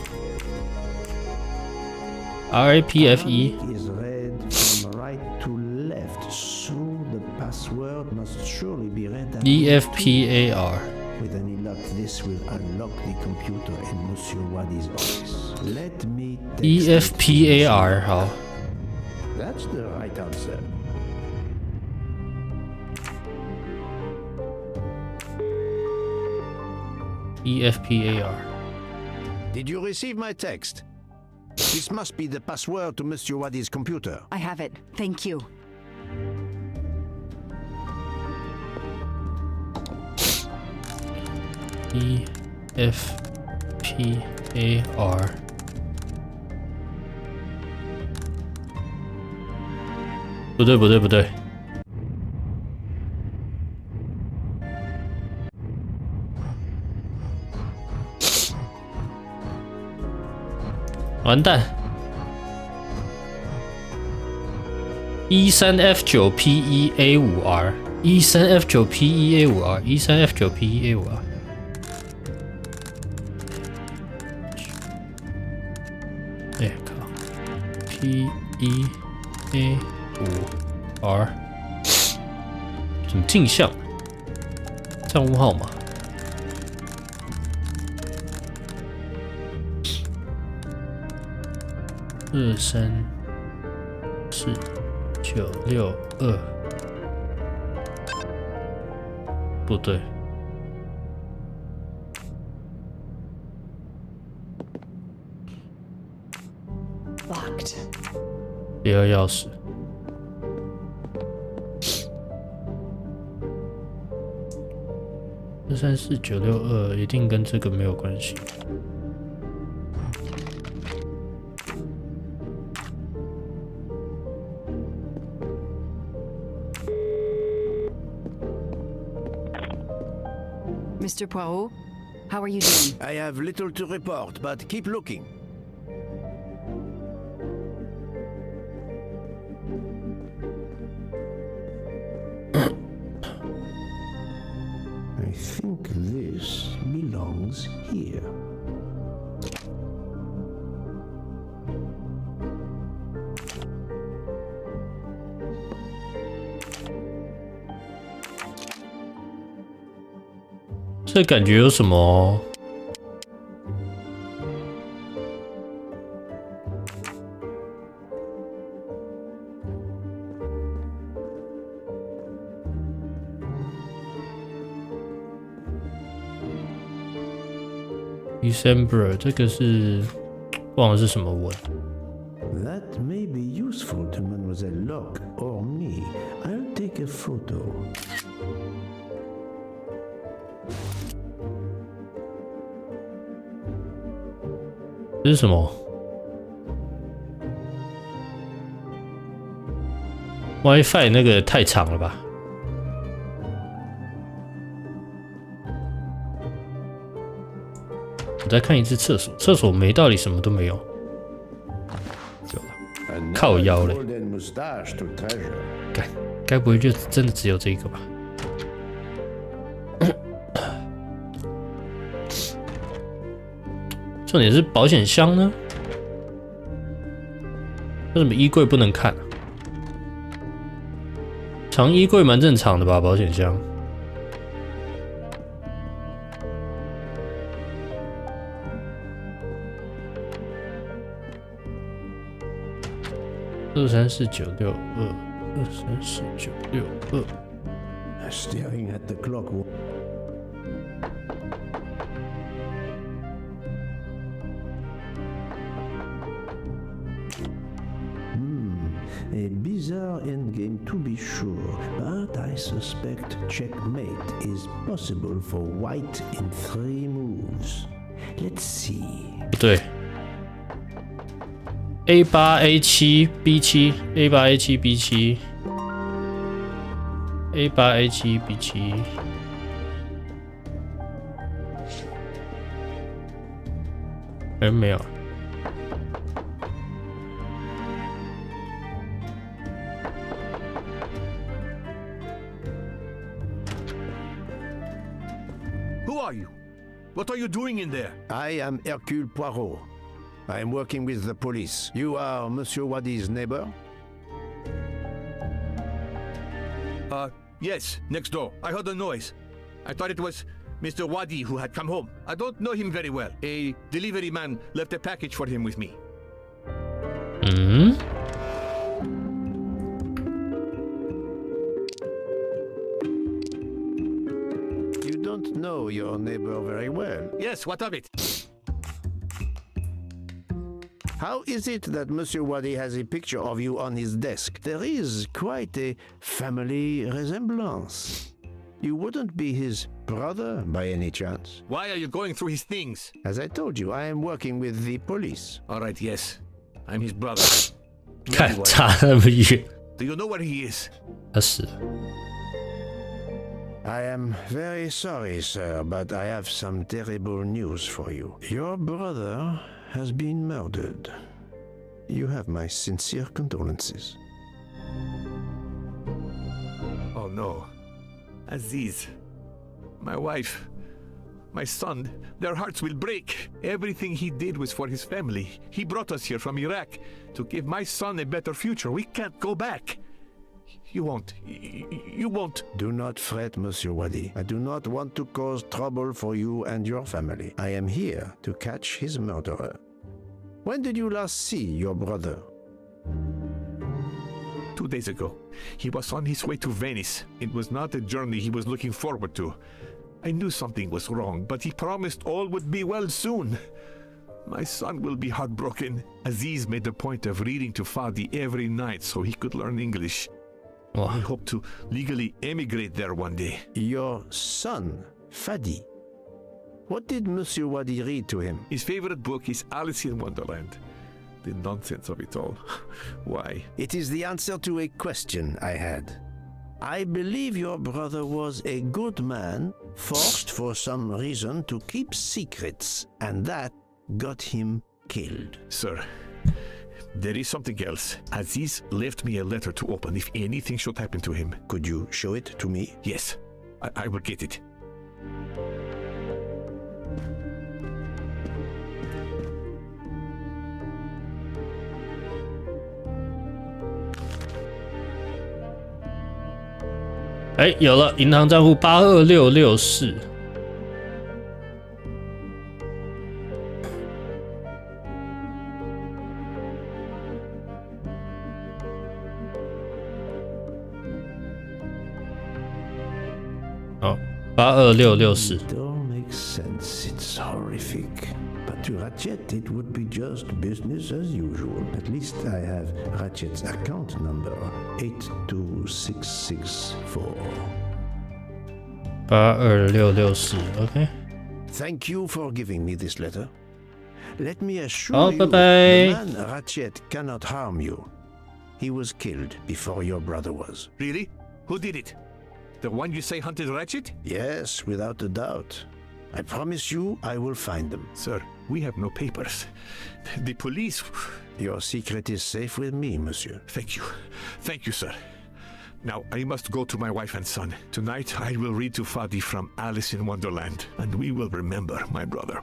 RAPFE Is read from right to left, so the password must surely be read as EFPAR With any luck, this will unlock the computer in Monsieur Wadi's office. Let me text EFPAR 好。 That's the right answer. EFPAR Did you receive my text? This must be the password to Monsieur Wadi's computer. I have it. Thank you. EFPAR 不对不对不对，完蛋 ！E3F9PEA5R E3F9PEA5R E3F9PEA5R 哎靠 PEA5R 怎么镜像？账户号码2349662，不对 Locked. 第二钥匙。234-962一定跟这个没有关系。Mr. Poirot, how are you doing? I have little to report, but keep looking. I think this belongs here. 这感觉有什么？December 这个是忘了是什么文。 That may be useful to Mademoiselle Locke or me. I'll take a photo. 这是什么 ？WiFi 那个太长了吧？我再看一次厕所，厕所没道理什么都没有。有了，靠腰嘞！该不会就真的只有这一个吧？重点是保险箱呢？为什么衣柜不能看啊？藏衣柜蛮正常的吧？保险箱。234-962 234-962 Staring at the clock. A bizarre endgame to be sure, but I suspect checkmate is possible for white in 3 moves. Let's see. 不对 A8A7B7 A8A7B7 A8A7B7 没有。 Who are you? What are you doing in there? I am Hercule Poirot. I am working with the police. You are Monsieur Wadi's neighbor? Yes, next door. I heard a noise. I thought it was Mr. Wadi who had come home. I don't know him very well. A delivery man left a package for him with me. You don't know your neighbor very well. Yes, what of it? How is it that Monsieur Wadi has a picture of you on his desk? There is quite a family resemblance. You wouldn't be his brother by any chance? Why are you going through his things? As I told you, I am working with the police. All right, yes. I'm his brother. 看差那么远， Do you know where he is? 他死了。 I am very sorry, sir, but I have some terrible news for you. Your brother has been murdered. You have my sincere condolences. Oh no. Aziz. My wife. My son. Their hearts will break. Everything he did was for his family. He brought us here from Iraq to give my son a better future. We can't go back. You won't. You won't. Do not fret, Monsieur Wadi. I do not want to cause trouble for you and your family. I am here to catch his murderer. When did you last see your brother? 2 days ago. He was on his way to Venice. It was not a journey he was looking forward to. I knew something was wrong, but he promised all would be well soon. My son will be heartbroken. Aziz made a point of reading to Fadi every night so he could learn English. I hope to legally emigrate there one day. Your son, Fadi. What did Monsieur Wadi read to him? His favorite book is Alice in Wonderland. The nonsense of it all. Why? It is the answer to a question I had. I believe your brother was a good man, forced for some reason to keep secrets, and that got him killed. Sir, there is something else. Aziz left me a letter to open if anything should happen to him. Could you show it to me? Yes, I will get it.哎，有了，银行账户82664。好，82664。It all makes sense. It's horrific. But to Ratchet, it would be just business as usual. At least I have Ratchet's account number, 82664. 82664 ，OK。Thank you for giving me this letter. Let me assure Oh, you, bye-bye. the man Ratchet cannot harm you. He was killed before your brother was. Really? Who did it? The one you say hunted Ratchet? Yes, without a doubt. I promise you I will find them. Sir, we have no papers. The police... Your secret is safe with me, monsieur. Thank you. Thank you, sir. Now, I must go to my wife and son. Tonight, I will read to Fadi from Alice in Wonderland, and we will remember my brother.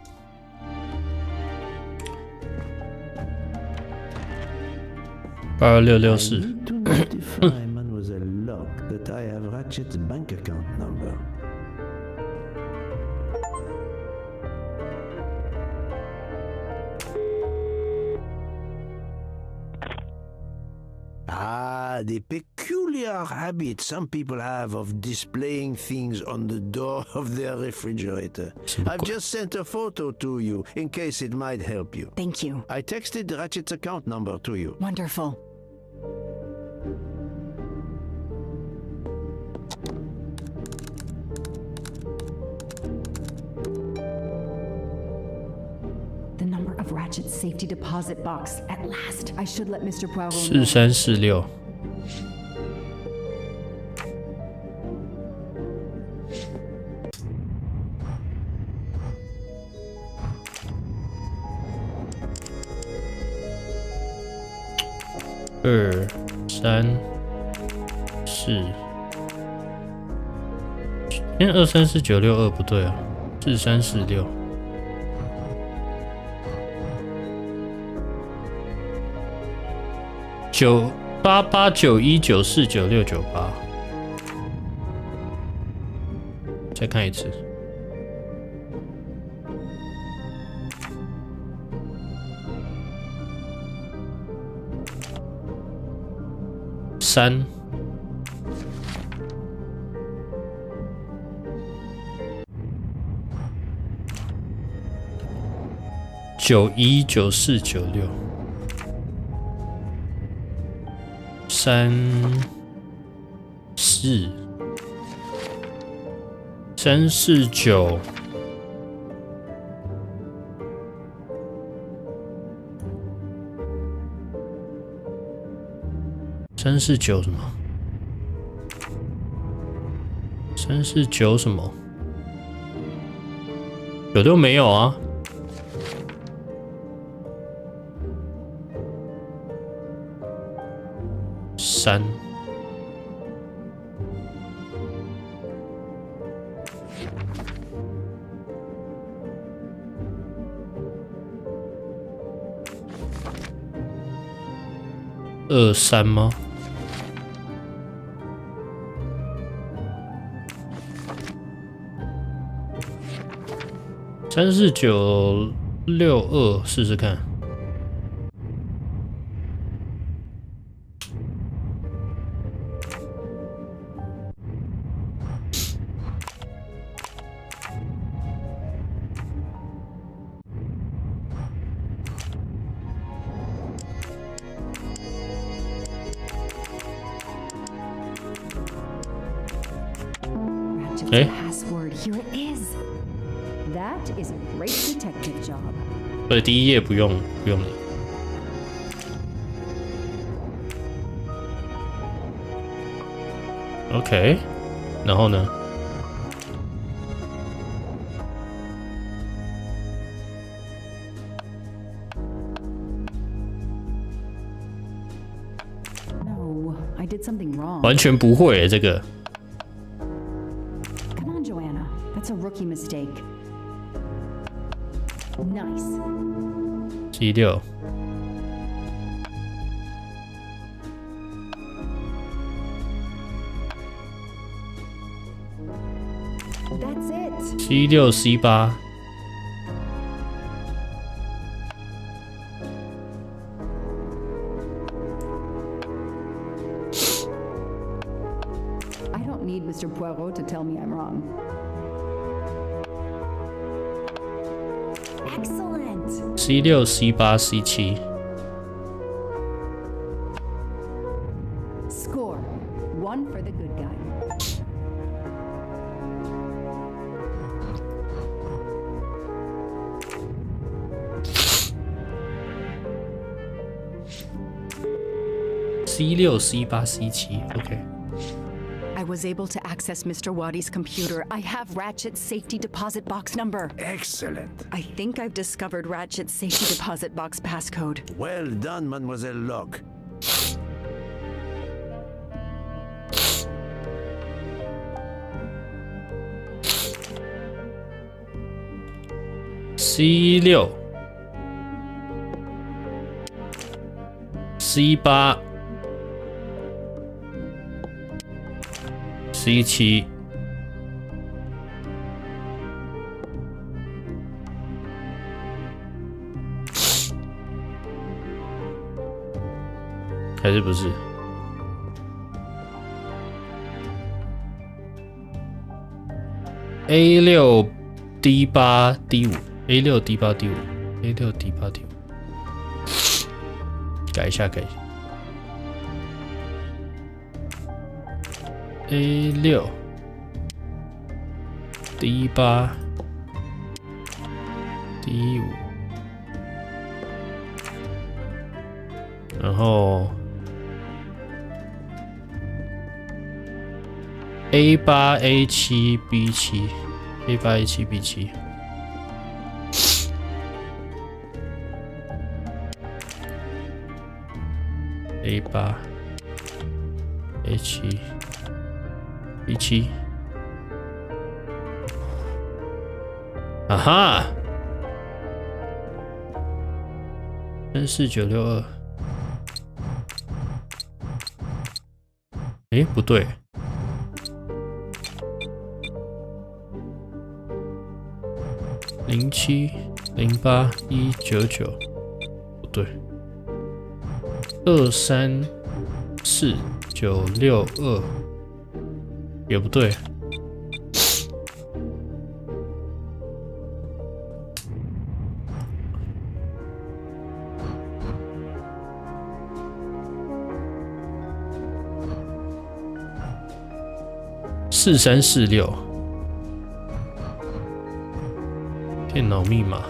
I need to notify Mademoiselle Locke that I have Ratchet's bank account number. Ah, the peculiar habit some people have of displaying things on the door of their refrigerator. I've just sent a photo to you in case it might help you. Thank you. I texted Ratchet's account number to you. Wonderful. The number of Ratchet's safety deposit box. At last, I should let Mr. Poirot know. 4346。2、3、4，因为23496不对啊，4346。98891949698，再看一次。3。919496。349。349什么？349什么？96没有啊。3。23吗？34962试试看。the password. Here it is. That is a great detective job. 所以第一页不用你。OK， 然后呢？ I did something wrong. 完全不会这个。 Come on, Joanna. That's a rookie mistake. Nice. 76。That's it. 76 C8。 I don't need Mr. Poirot to tell me I'm wrong. Excellent. C6 C8 C7。 Score. One for the good guy. C6 C8 C7 OK。 I was able to access Mr. Wadi's computer. I have Ratchet's safety deposit box number. Excellent. I think I've discovered Ratchet's safety deposit box passcode. Well done, Mademoiselle Locke. C6 C8 C7。 还是不是？A6 D8 D5 A6 D8 D5 A6 D8 D5， 改一下。A6 D8 D5， 然后 A8 A7 B7 A8 A7 B7。 A8 A7 B7。 啊哈34962。 诶，不对。 07 08 199， 不对。 234 962， 也不对。 4346， 电脑密码。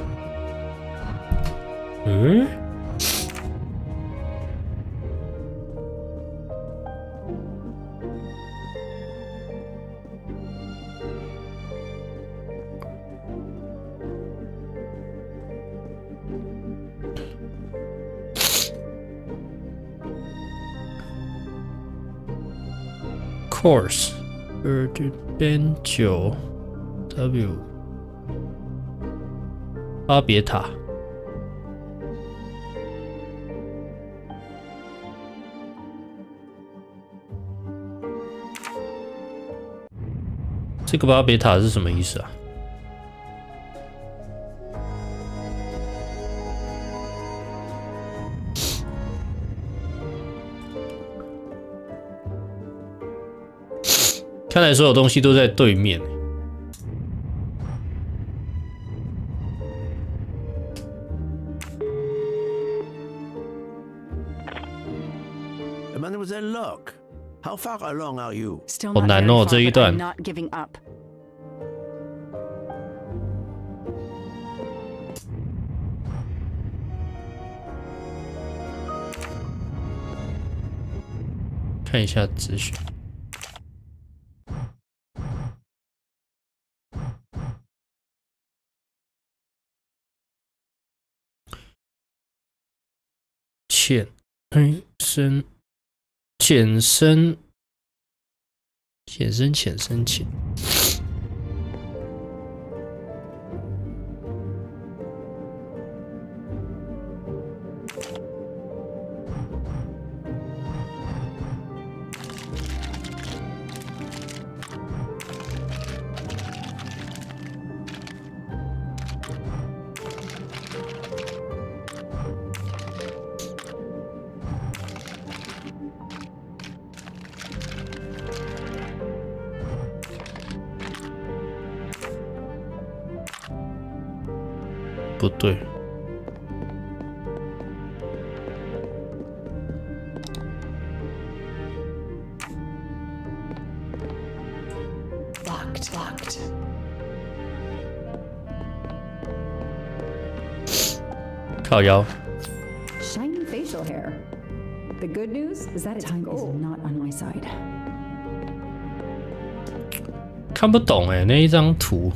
Course 2边9 W 巴别塔。这个巴别塔是什么意思啊？看来所有东西都在对面。Mademoiselle Locke, how far along are you? Still Oh, not no, very no, far, 这一 but 段。 I'm not giving up. 看一下资讯。浅深。不对， Locked. 靠腰。 Shiny facial hair. The good news is that time is not on my side. 看不懂哎，那一张图。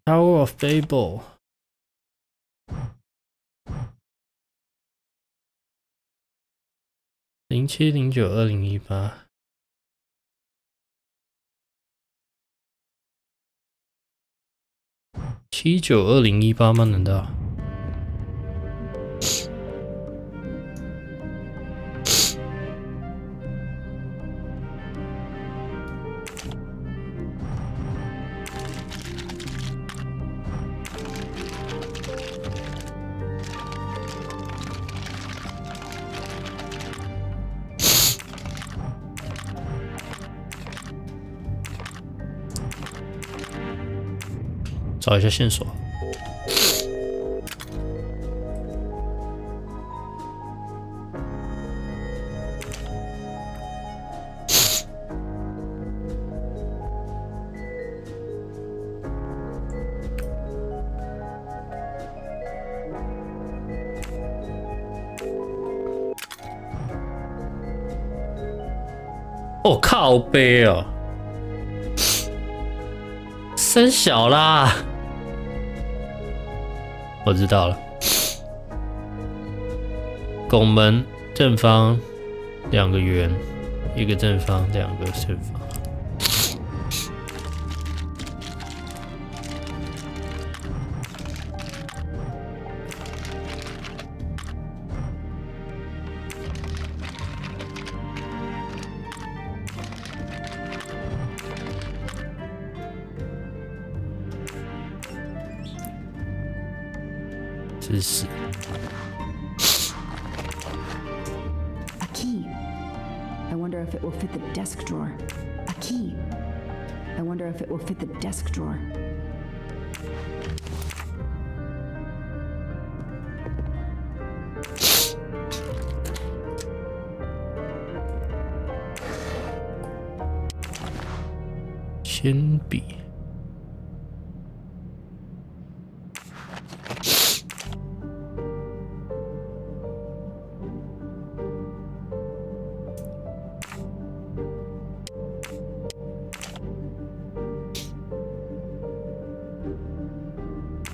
Tower of Babel 07092018 792018吗？难道？找一下线索。哦，靠背哦，生小啦。我知道了，拱门正方2个圆，1个正方，2个正方。知识。 A key. I wonder if it will fit the desk drawer. A key. I wonder if it will fit the desk drawer.铅笔。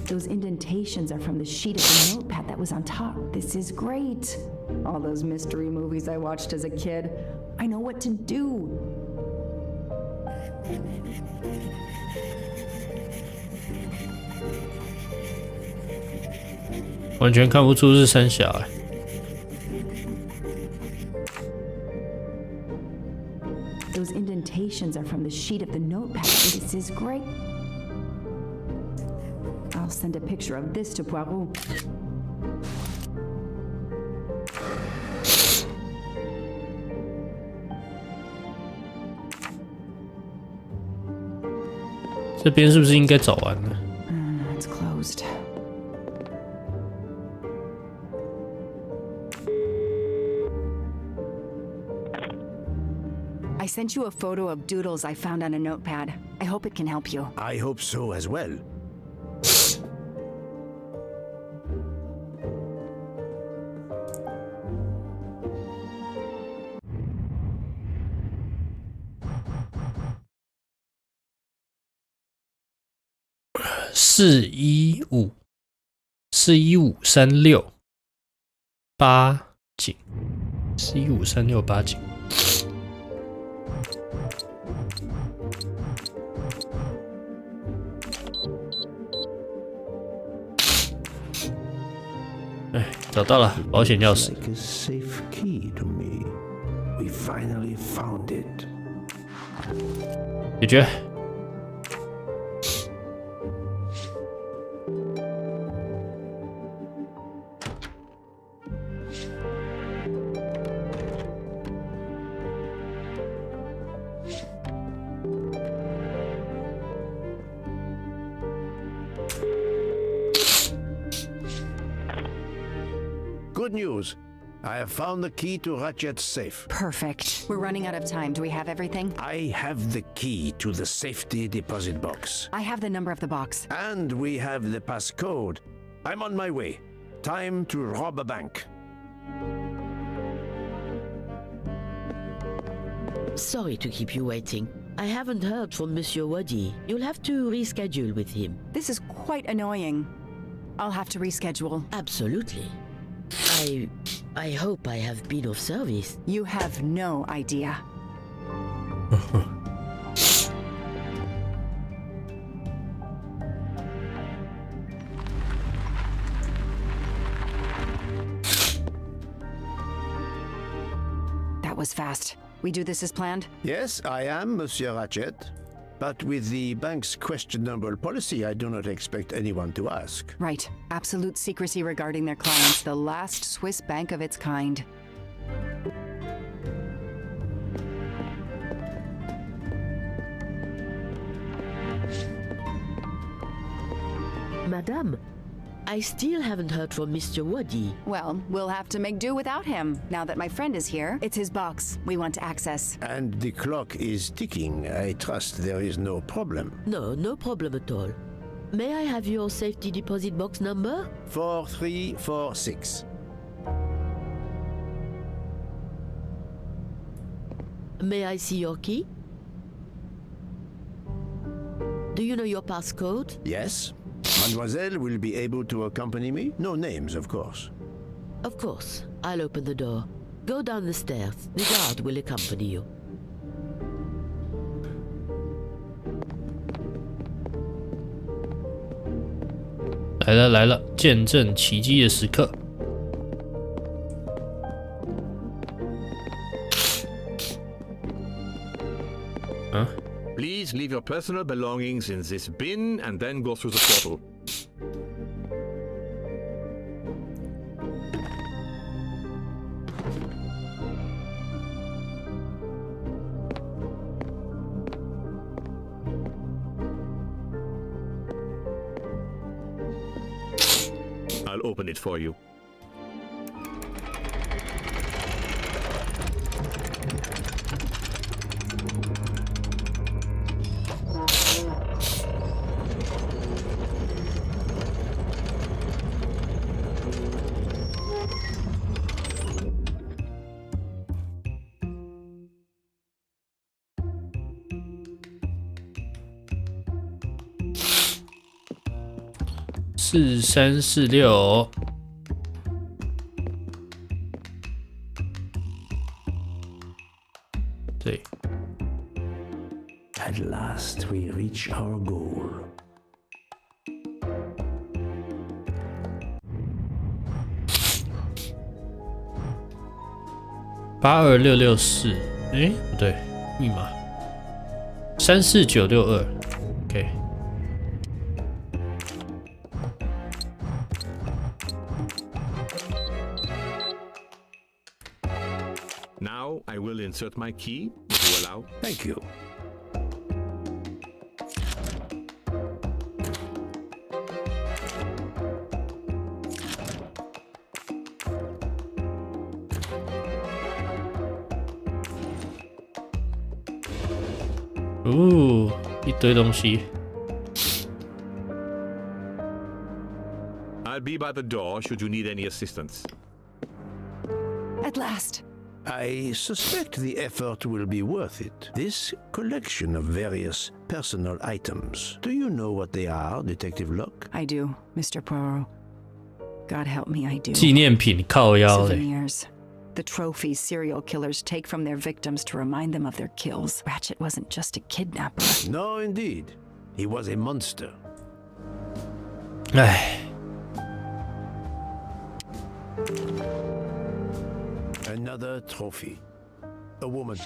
Those indentations are from the sheet of the notepad that was on top. This is great. All those mystery movies I watched as a kid. I know what to do. 完全看不出是三峡欸。 Those indentations are from the sheet of the notepad. This is great. I'll send a picture of this to Poirot. 这边是不是应该找完了？ It's closed. sent you a photo of doodles I found on a notepad. I hope it can help you. I hope so as well.41536井41536井。哎，找到了保险钥匙。 Like a safe key to me. We finally found it. 解决。Good news. I have found the key to Ratchet's safe. Perfect. We're running out of time. Do we have everything? I have the key to the safety deposit box. I have the number of the box. And we have the passcode. I'm on my way. Time to rob a bank. Sorry to keep you waiting. I haven't heard from Monsieur Wadi. You'll have to reschedule with him. This is quite annoying. I'll have to reschedule. Absolutely. I hope I have been of service. You have no idea. That was fast. We do this as planned? Yes, I am, Monsieur Ratchet. But with the bank's questionable policy, I do not expect anyone to ask. Right. Absolute secrecy regarding their clients. The last Swiss bank of its kind. Madame, I still haven't heard from Mr. Wadi. Well, we'll have to make do without him. Now that my friend is here, it's his box we want to access. And the clock is ticking. I trust there is no problem. No problem at all. May I have your safety deposit box number? 4346. May I see your key? Do you know your passcode? Yes. Mademoiselle will be able to accompany me? No names, of course. Of course. I'll open the door. Go down the stairs. The guard will accompany you.来了，见证奇迹的时刻。啊 Please leave your personal belongings in this bin and then go through the portal. I'll open it for you.4346，对， At last we reach our goal. 82664，哎，不对，密码34962，OK。Now I will insert my key, if you allow. Thank you. 哦，一堆东西。I'll be by the door should you need any assistance. At last. I suspect the effort will be worth it. This collection of various personal items. Do you know what they are, Detective Locke? I do, Mr. Poirot. God help me, I do. 纪念品靠腰嘞。 Souvenirs. The trophies serial killers take from their victims to remind them of their kills. Ratchet wasn't just a kidnapper. No, indeed. He was a monster. 唉， Another trophy. A woman.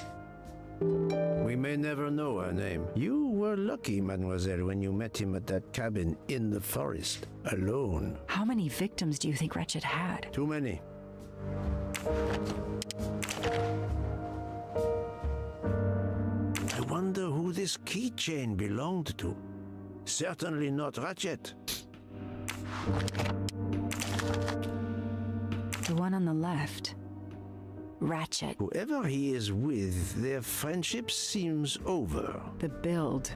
We may never know her name. You were lucky, mademoiselle, when you met him at that cabin in the forest, alone. How many victims do you think Ratchet had? Too many. I wonder who this keychain belonged to. Certainly not Ratchet. The one on the left. Ratchet. Whoever he is with, their friendship seems over. The build.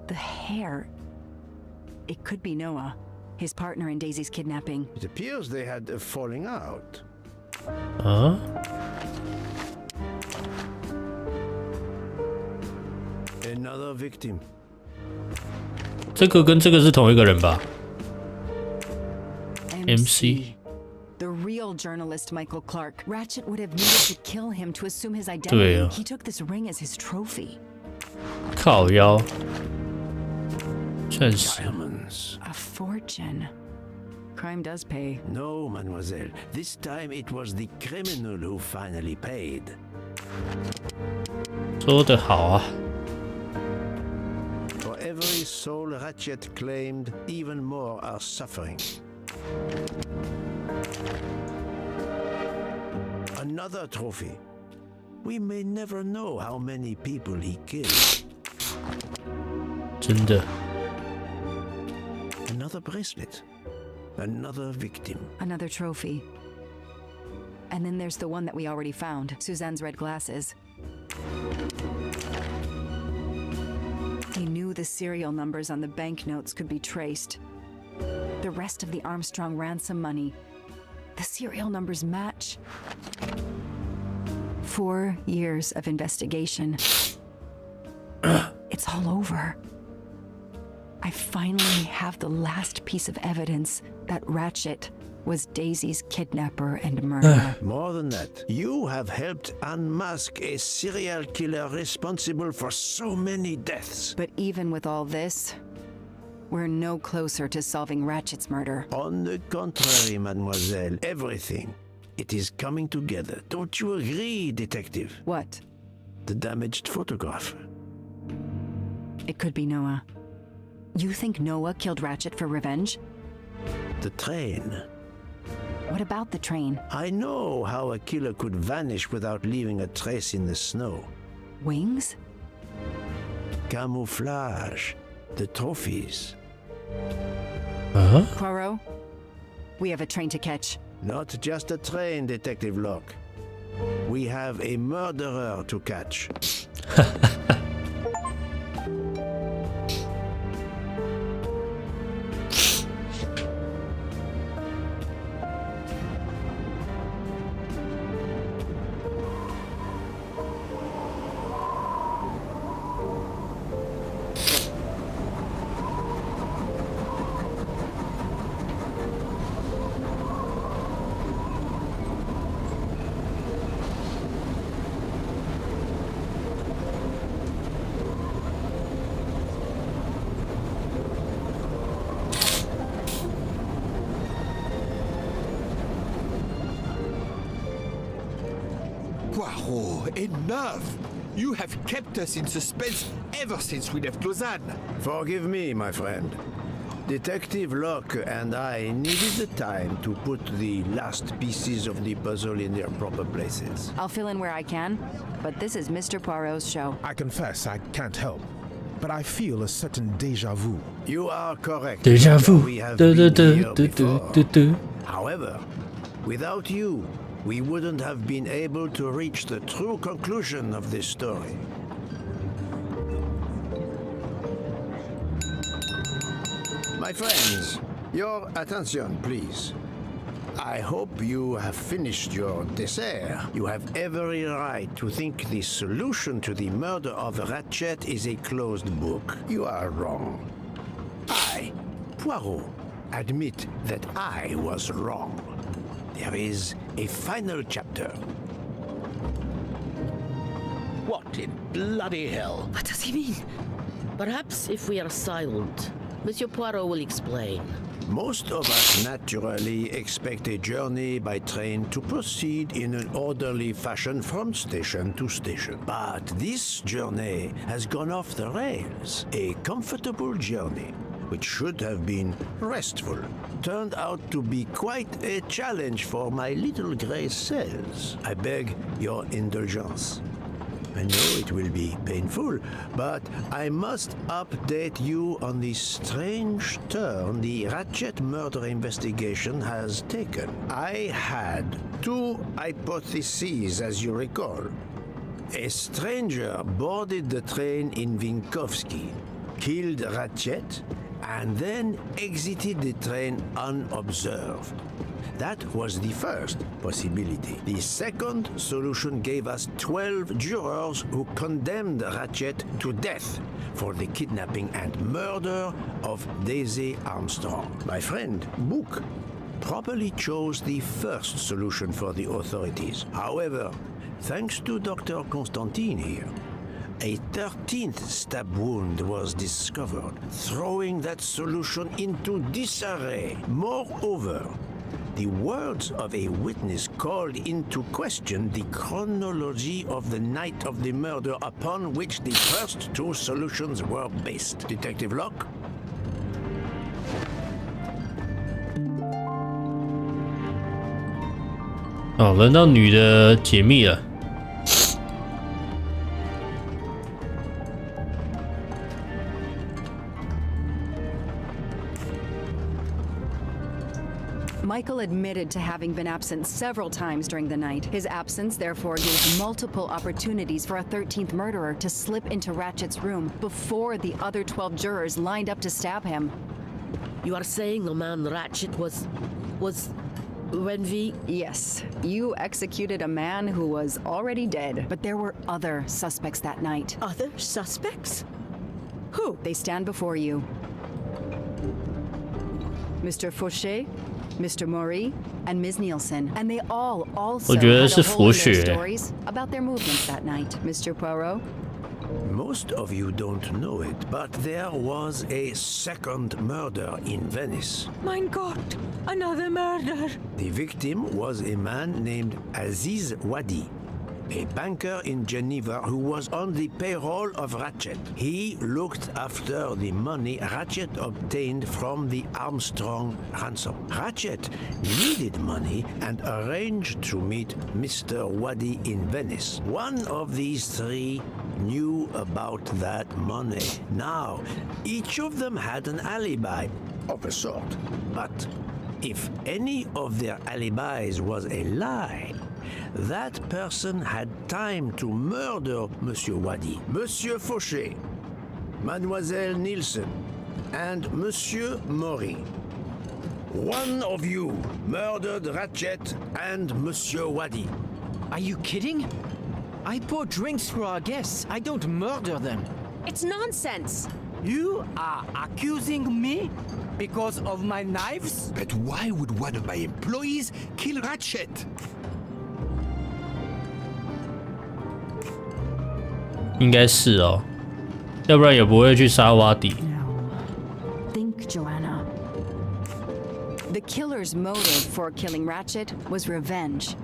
The hair. It could be Noah, his partner in Daisy's kidnapping. It appears they had a falling out. 啊， Another victim. 这个跟这个是同一个人吧 ？MC。 The real journalist Michael Clark. Ratchet would have needed to kill him to assume his identity. 对啊。 He took this ring as his trophy. 靠腰，确实。 Diamonds. A fortune. Crime does pay. No, mademoiselle. This time it was the criminal who finally paid. 说得好啊。 For every soul Ratchet claimed, even more are suffering. Another trophy. We may never know how many people he killed. 真的。 Another bracelet. Another victim. Another trophy. And then there's the one that we already found, Suzanne's red glasses. He knew the serial numbers on the banknotes could be traced. The rest of the Armstrong ransom money. The serial numbers match. 4 years of investigation. It's all over. I finally have the last piece of evidence that Ratchet was Daisy's kidnapper and murderer. More than that, you have helped unmask a serial killer responsible for so many deaths. But even with all this, we're no closer to solving Ratchet's murder. On the contrary, mademoiselle, everything. It is coming together. Don't you agree, detective? What? The damaged photograph. It could be Noah. You think Noah killed Ratchet for revenge? The train. What about the train? I know how a killer could vanish without leaving a trace in the snow. Wings? Camouflage. The trophies. Poirot? We have a train to catch. Not just a train, Detective Locke. We have a murderer to catch. Poirot, enough! You have kept us in suspense ever since we left Lausanne. Forgive me, my friend. Detective Locke and I needed the time to put the last pieces of the puzzle in their proper places. I'll fill in where I can, but this is Mr. Poirot's show. I confess I can't help, but I feel a certain déjà vu. You are correct. Déjà vu. We have Du- du- been du- here du- before. du- du- However, without you, we wouldn't have been able to reach the true conclusion of this story. My friends, your attention, please. I hope you have finished your dessert. You have every right to think the solution to the murder of Ratchet is a closed book. You are wrong. I, Poirot, admit that I was wrong. There is a final chapter. What in bloody hell? What does he mean? Perhaps if we are silent, Monsieur Poirot will explain. Most of us naturally expect a journey by train to proceed in an orderly fashion from station to station. But this journey has gone off the rails. A comfortable journey, which should have been restful, turned out to be quite a challenge for my little gray cells. I beg your indulgence. I know it will be painful, but I must update you on the strange turn the Ratchet murder investigation has taken. I had two hypotheses, as you recall. A stranger boarded the train in Vinkovsky, killed Ratchet, and then exited the train unobserved. That was the first possibility. The second solution gave us 12 jurors who condemned Ratchet to death for the kidnapping and murder of Daisy Armstrong. My friend, Book, properly chose the first solution for the authorities. However, thanks to Dr. Constantine here, a 13th stab wound was discovered, throwing that solution into disarray. Moreover, the words of a witness called into question the chronology of the night of the murder upon which the first two solutions were based. Detective Locke?哦，轮到女的解密了。Michael admitted to having been absent several times during the night. His absence therefore gave multiple opportunities for a 13th murderer to slip into Ratchet's room before the other 12 jurors lined up to stab him. You are saying the man Ratchet was when we... Yes, you executed a man who was already dead, but there were other suspects that night. Other suspects? Who? They stand before you. Mr. Fauché, Mr. Maury, and Ms. Nielsen, and they all also had a whole lot of stories about their movements that night. Mr. Poirot? Most of you don't know it, but there was a second murder in Venice. Mein Gott, another murder. The victim was a man named Aziz Wadi, a banker in Geneva who was on the payroll of Ratchet. He looked after the money Ratchet obtained from the Armstrong ransom. Ratchet needed money and arranged to meet Mr. Wadi in Venice. One of these three knew about that money. Now, each of them had an alibi of a sort. But if any of their alibis was a lie, that person had time to murder Monsieur Wadi, Monsieur Fauché, Mademoiselle Nielsen, and Monsieur Maury. One of you murdered Ratchet and Monsieur Wadi. Are you kidding? I pour drinks for our guests. I don't murder them. It's nonsense. You are accusing me because of my knives? But why would one of my employees kill Ratchet? "应该是哦，要不然也不会去杀瓦迪。" Think, Joanna. The killer's motive for killing Ratchet was revenge,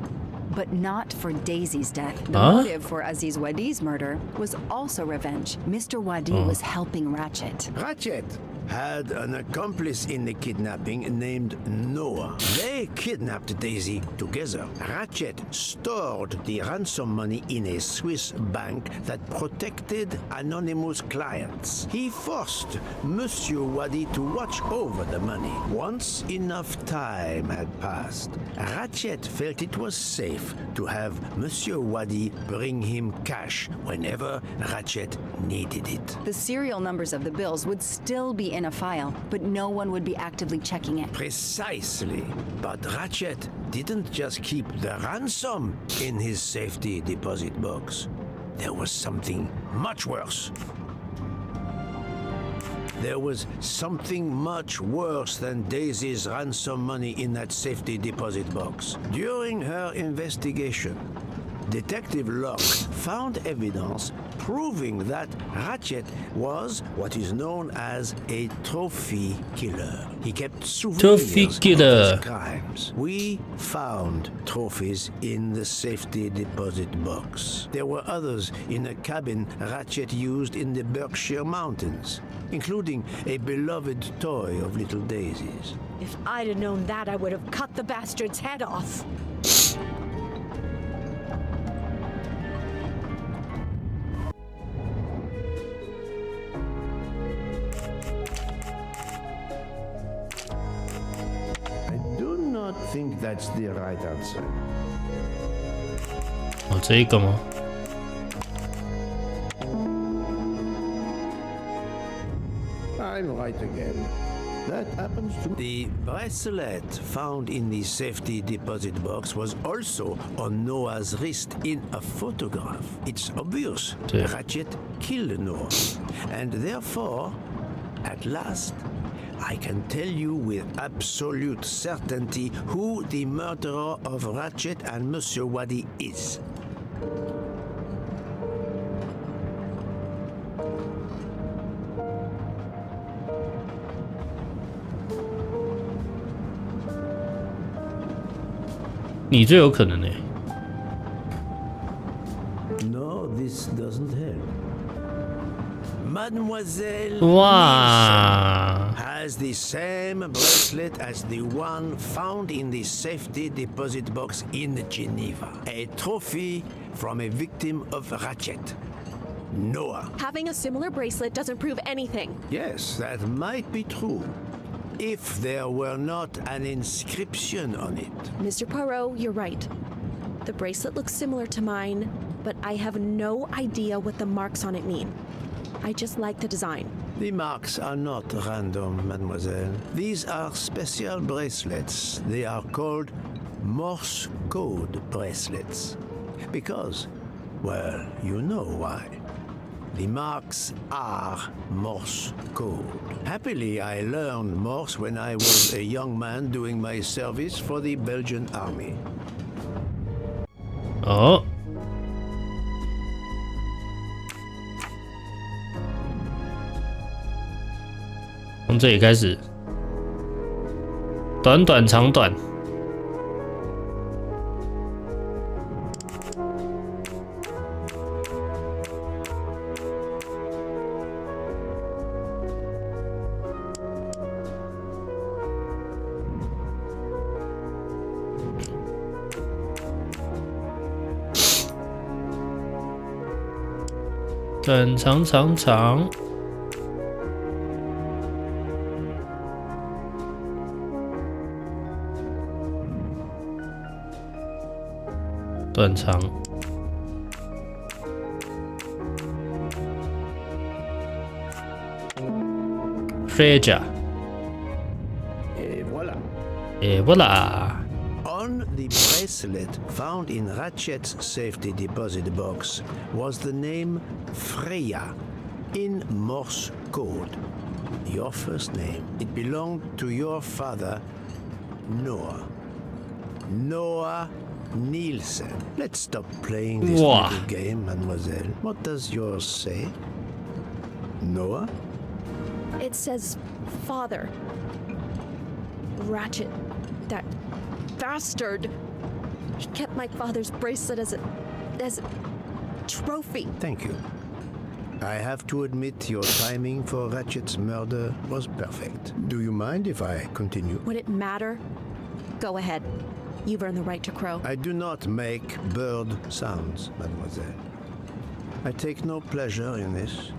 but not for Daisy's death. The motive for Aziz Wadi's murder was also revenge. Mr. Wadi was helping Ratchet. Ratchet had an accomplice in the kidnapping named Noah. They kidnapped Daisy together. Ratchet stored the ransom money in a Swiss bank that protected anonymous clients. He forced Monsieur Wadi to watch over the money. Once enough time had passed, Ratchet felt it was safe to have Monsieur Wadi bring him cash whenever Ratchet needed it. The serial numbers of the bills would still be in a file, but no one would be actively checking it. Precisely. But Ratchet didn't just keep the ransom in his safety deposit box. There was something much worse. There was something much worse than Daisy's ransom money in that safety deposit box. During her investigation, Detective Locke found evidence proving that Ratchet was what is known as a trophy killer. He kept souvenirs of his crimes. We found trophies in the safety deposit box. There were others in a cabin Ratchet used in the Berkshire Mountains, including a beloved toy of little Daisy's. If I'd have known that, I would have cut the bastard's head off. I think that's the right answer. 哦，这一个吗？ I'm right again. That happens to the bracelet found in the safety deposit box was also on Noah's wrist in a photograph. It's obvious Ratchet killed Noah, and therefore, at last, I can tell you with absolute certainty who the murderer of Ratchet and Monsieur Wadi is. No, this doesn't help. Mademoiselle Nielsen has the same bracelet as the one found in the safety deposit box in Geneva. A trophy from a victim of Ratchet. Noah. Having a similar bracelet doesn't prove anything. Yes, that might be true. If there were not an inscription on it. Mr. Poirot, you're right. The bracelet looks similar to mine, but I have no idea what the marks on it mean. I just like the design. The marks are not random, mademoiselle. These are special bracelets. They are called Morse code bracelets. Because, well, you know why. The marks are Morse code. Happily, I learned Morse when I was a young man doing my service for the Belgian army. Oh. 从这里开始，短短长短。短长长长，短长， Freja， Et voilà. Et voilà. On the bracelet found in Ratchet's safety deposit box was the name Freya in Morse code. Your first name. It belonged to your father, Noah. Noah Nielsen. Let's stop playing this little game, mademoiselle. What does yours say? Noah? It says father. Ratchet. That bastard. He kept my father's bracelet as a trophy. Thank you. I have to admit your timing for Ratchet's murder was perfect. Do you mind if I continue? Would it matter? Go ahead. You've earned the right to crow. I do not make bird sounds, mademoiselle. I take no pleasure in this.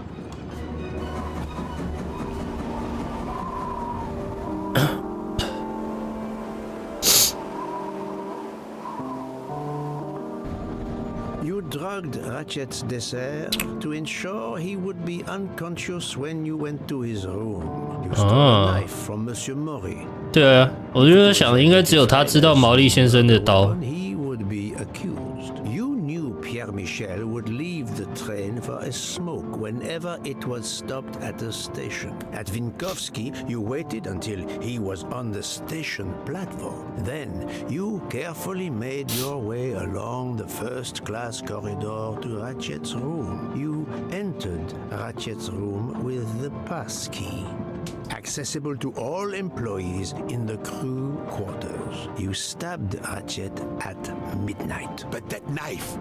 You drugged Ratchet's dessert to ensure he would be unconscious when you went to his room. You stole a knife from Monsieur Mori. 对啊，我就想应该只有他知道毛利先生的刀。He would be accused. You knew Pierre Michel would leave the train for a smoke whenever it was stopped at a station. At Vinkovsky, you waited until he was on the station platform. Then, you carefully made your way along the first-class corridor to Ratchet's room. You entered Ratchet's room with the pass key. Accessible to all employees in the crew quarters. You stabbed Ratchet at midnight. But that knife,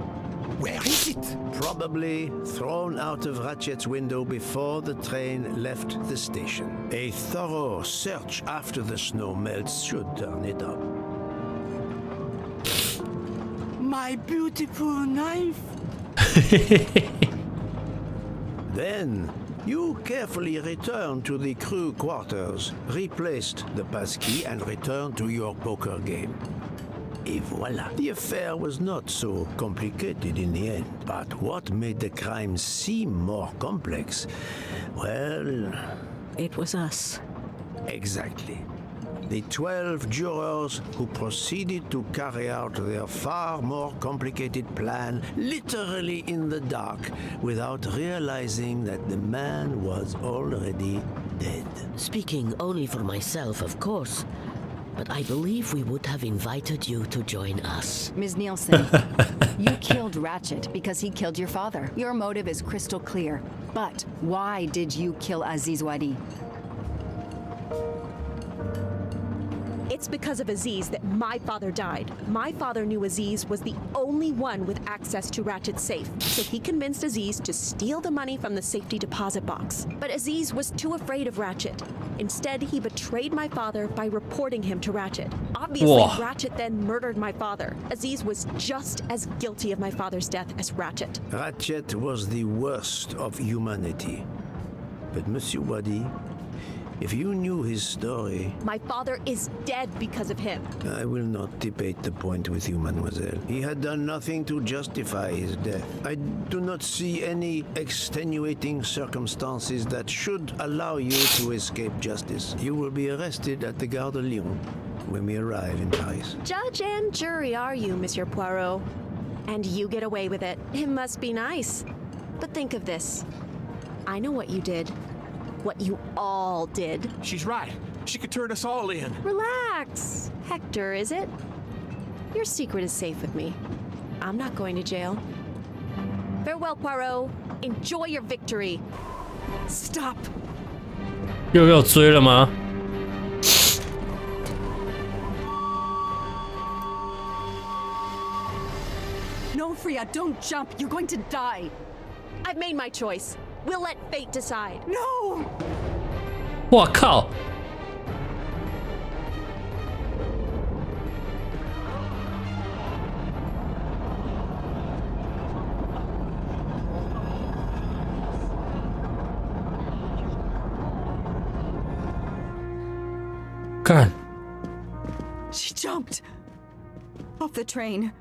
where is it? Probably thrown out of Ratchet's window before the train left the station. A thorough search after the snow melts should turn it up. My beautiful knife! Then, you carefully returned to the crew quarters, replaced the passkey, and returned to your poker game. Et voila. The affair was not so complicated in the end. But what made the crime seem more complex? Well... It was us. Exactly. The 12 jurors who proceeded to carry out their far more complicated plan literally in the dark without realizing that the man was already dead. Speaking only for myself, of course, but I believe we would have invited you to join us. Ms. Nielsen, you killed Ratchet because he killed your father. Your motive is crystal clear. But why did you kill Aziz Wadi? It's because of Aziz that my father died. My father knew Aziz was the only one with access to Ratchet's safe, so he convinced Aziz to steal the money from the safety deposit box. But Aziz was too afraid of Ratchet. Instead, he betrayed my father by reporting him to Ratchet. Obviously, Ratchet then murdered my father. Aziz was just as guilty of my father's death as Ratchet. Ratchet was the worst of humanity. But Monsieur Wadi, if you knew his story... My father is dead because of him. I will not debate the point with you, mademoiselle. He had done nothing to justify his death. I do not see any extenuating circumstances that should allow you to escape justice. You will be arrested at the Gare de Lyon when we arrive in Paris. Judge and jury are you, Monsieur Poirot. And you get away with it. It must be nice. But think of this. I know what you did. What you all did. She's right. She could turn us all in. Relax. Hector, is it? Your secret is safe with me. I'm not going to jail. Farewell, Poirot. Enjoy your victory. Stop. 又要追了吗？ No, Freya, don't jump. You're going to die. I've made my choice. We'll let fate decide. No! 我靠！干！ She jumped off the train.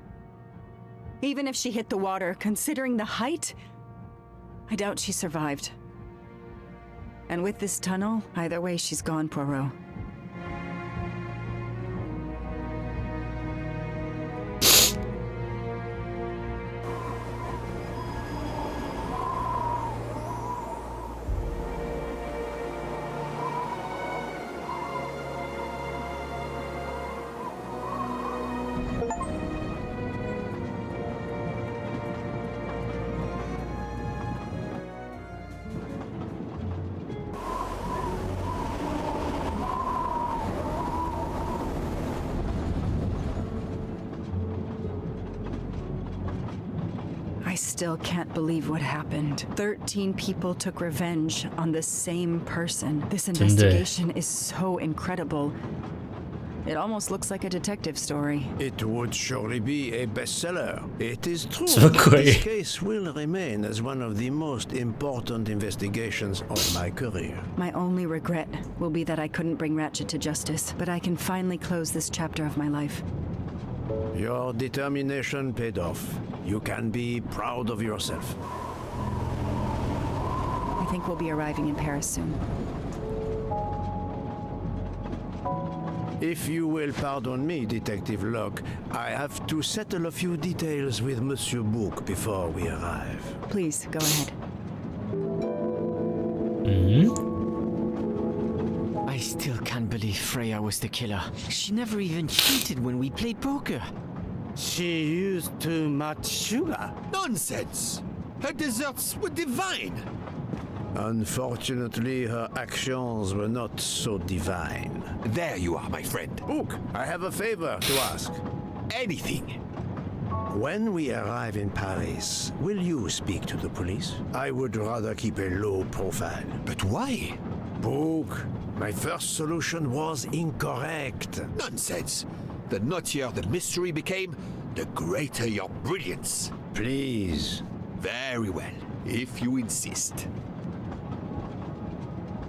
Even if she hit the water, considering the height, I doubt she survived. And with this tunnel, either way, she's gone, Poirot. I still can't believe what happened. 13 people took revenge on the same person. This investigation is so incredible. It almost looks like a detective story. It would surely be a bestseller. It is true So that great. this case will remain as one of the most important investigations of my career. My only regret will be that I couldn't bring Ratchet to justice, but I can finally close this chapter of my life. Your determination paid off. You can be proud of yourself. I think we'll be arriving in Paris soon. If you will pardon me, Detective Locke, I have to settle a few details with Monsieur Book before we arrive. Please, go ahead. I still can't believe Freya was the killer. She never even cheated when we played poker. She used too much sugar. Nonsense! Her desserts were divine! Unfortunately, her actions were not so divine. There you are, my friend. Book, I have a favor to ask. Anything. When we arrive in Paris, will you speak to the police? I would rather keep a low profile. But why? Book, my first solution was incorrect. Nonsense! The nuttier the mystery became, the greater your brilliance. Please. Very well, if you insist.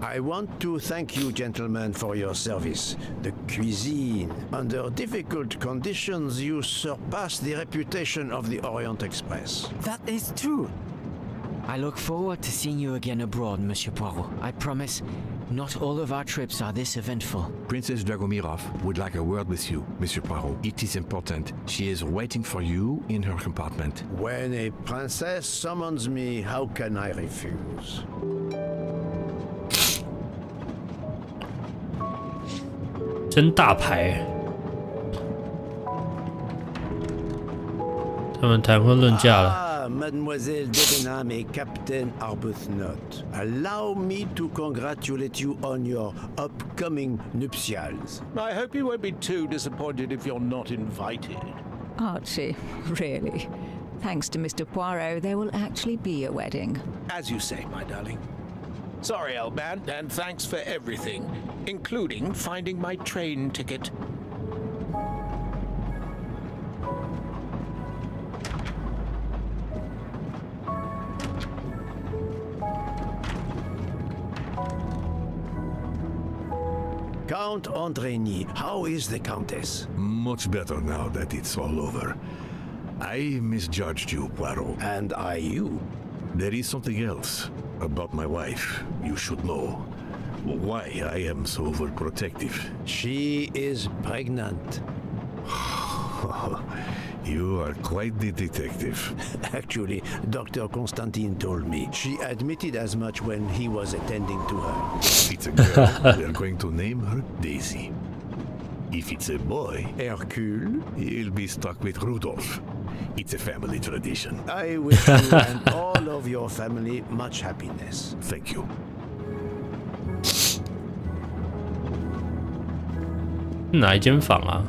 I want to thank you, gentlemen, for your service. The cuisine. Under difficult conditions, you surpass the reputation of the Orient Express. That is true. I look forward to seeing you again abroad, Monsieur Poirot. I promise, not all of our trips are this eventful. Princess Dragomirov would like a word with you, Monsieur Poirot. It is important. She is waiting for you in her compartment. When a princess summons me, how can I refuse?真大牌，他们谈婚论嫁了。Mademoiselle Debenham et Captain Arbuthnot, allow me to congratulate you on your upcoming nuptials. I hope you won't be too disappointed if you're not invited. Archie, really? Thanks to Mr. Poirot, there will actually be a wedding. As you say, my darling. Sorry, Elban, and thanks for everything, including finding my train ticket. Count Andreny, how is the Countess? Much better now that it's all over. I misjudged you, Poirot. And I you. There is something else about my wife you should know. Why I am so overprotective. She is pregnant. You are quite the detective. Actually, Dr. Constantine told me. She admitted as much when he was attending to her. It's a girl. They're going to name her Daisy. If it's a boy, Hercule, he'll be stuck with Rudolph. It's a family tradition. I wish you and all of your family much happiness. Thank you. 哪一间房啊？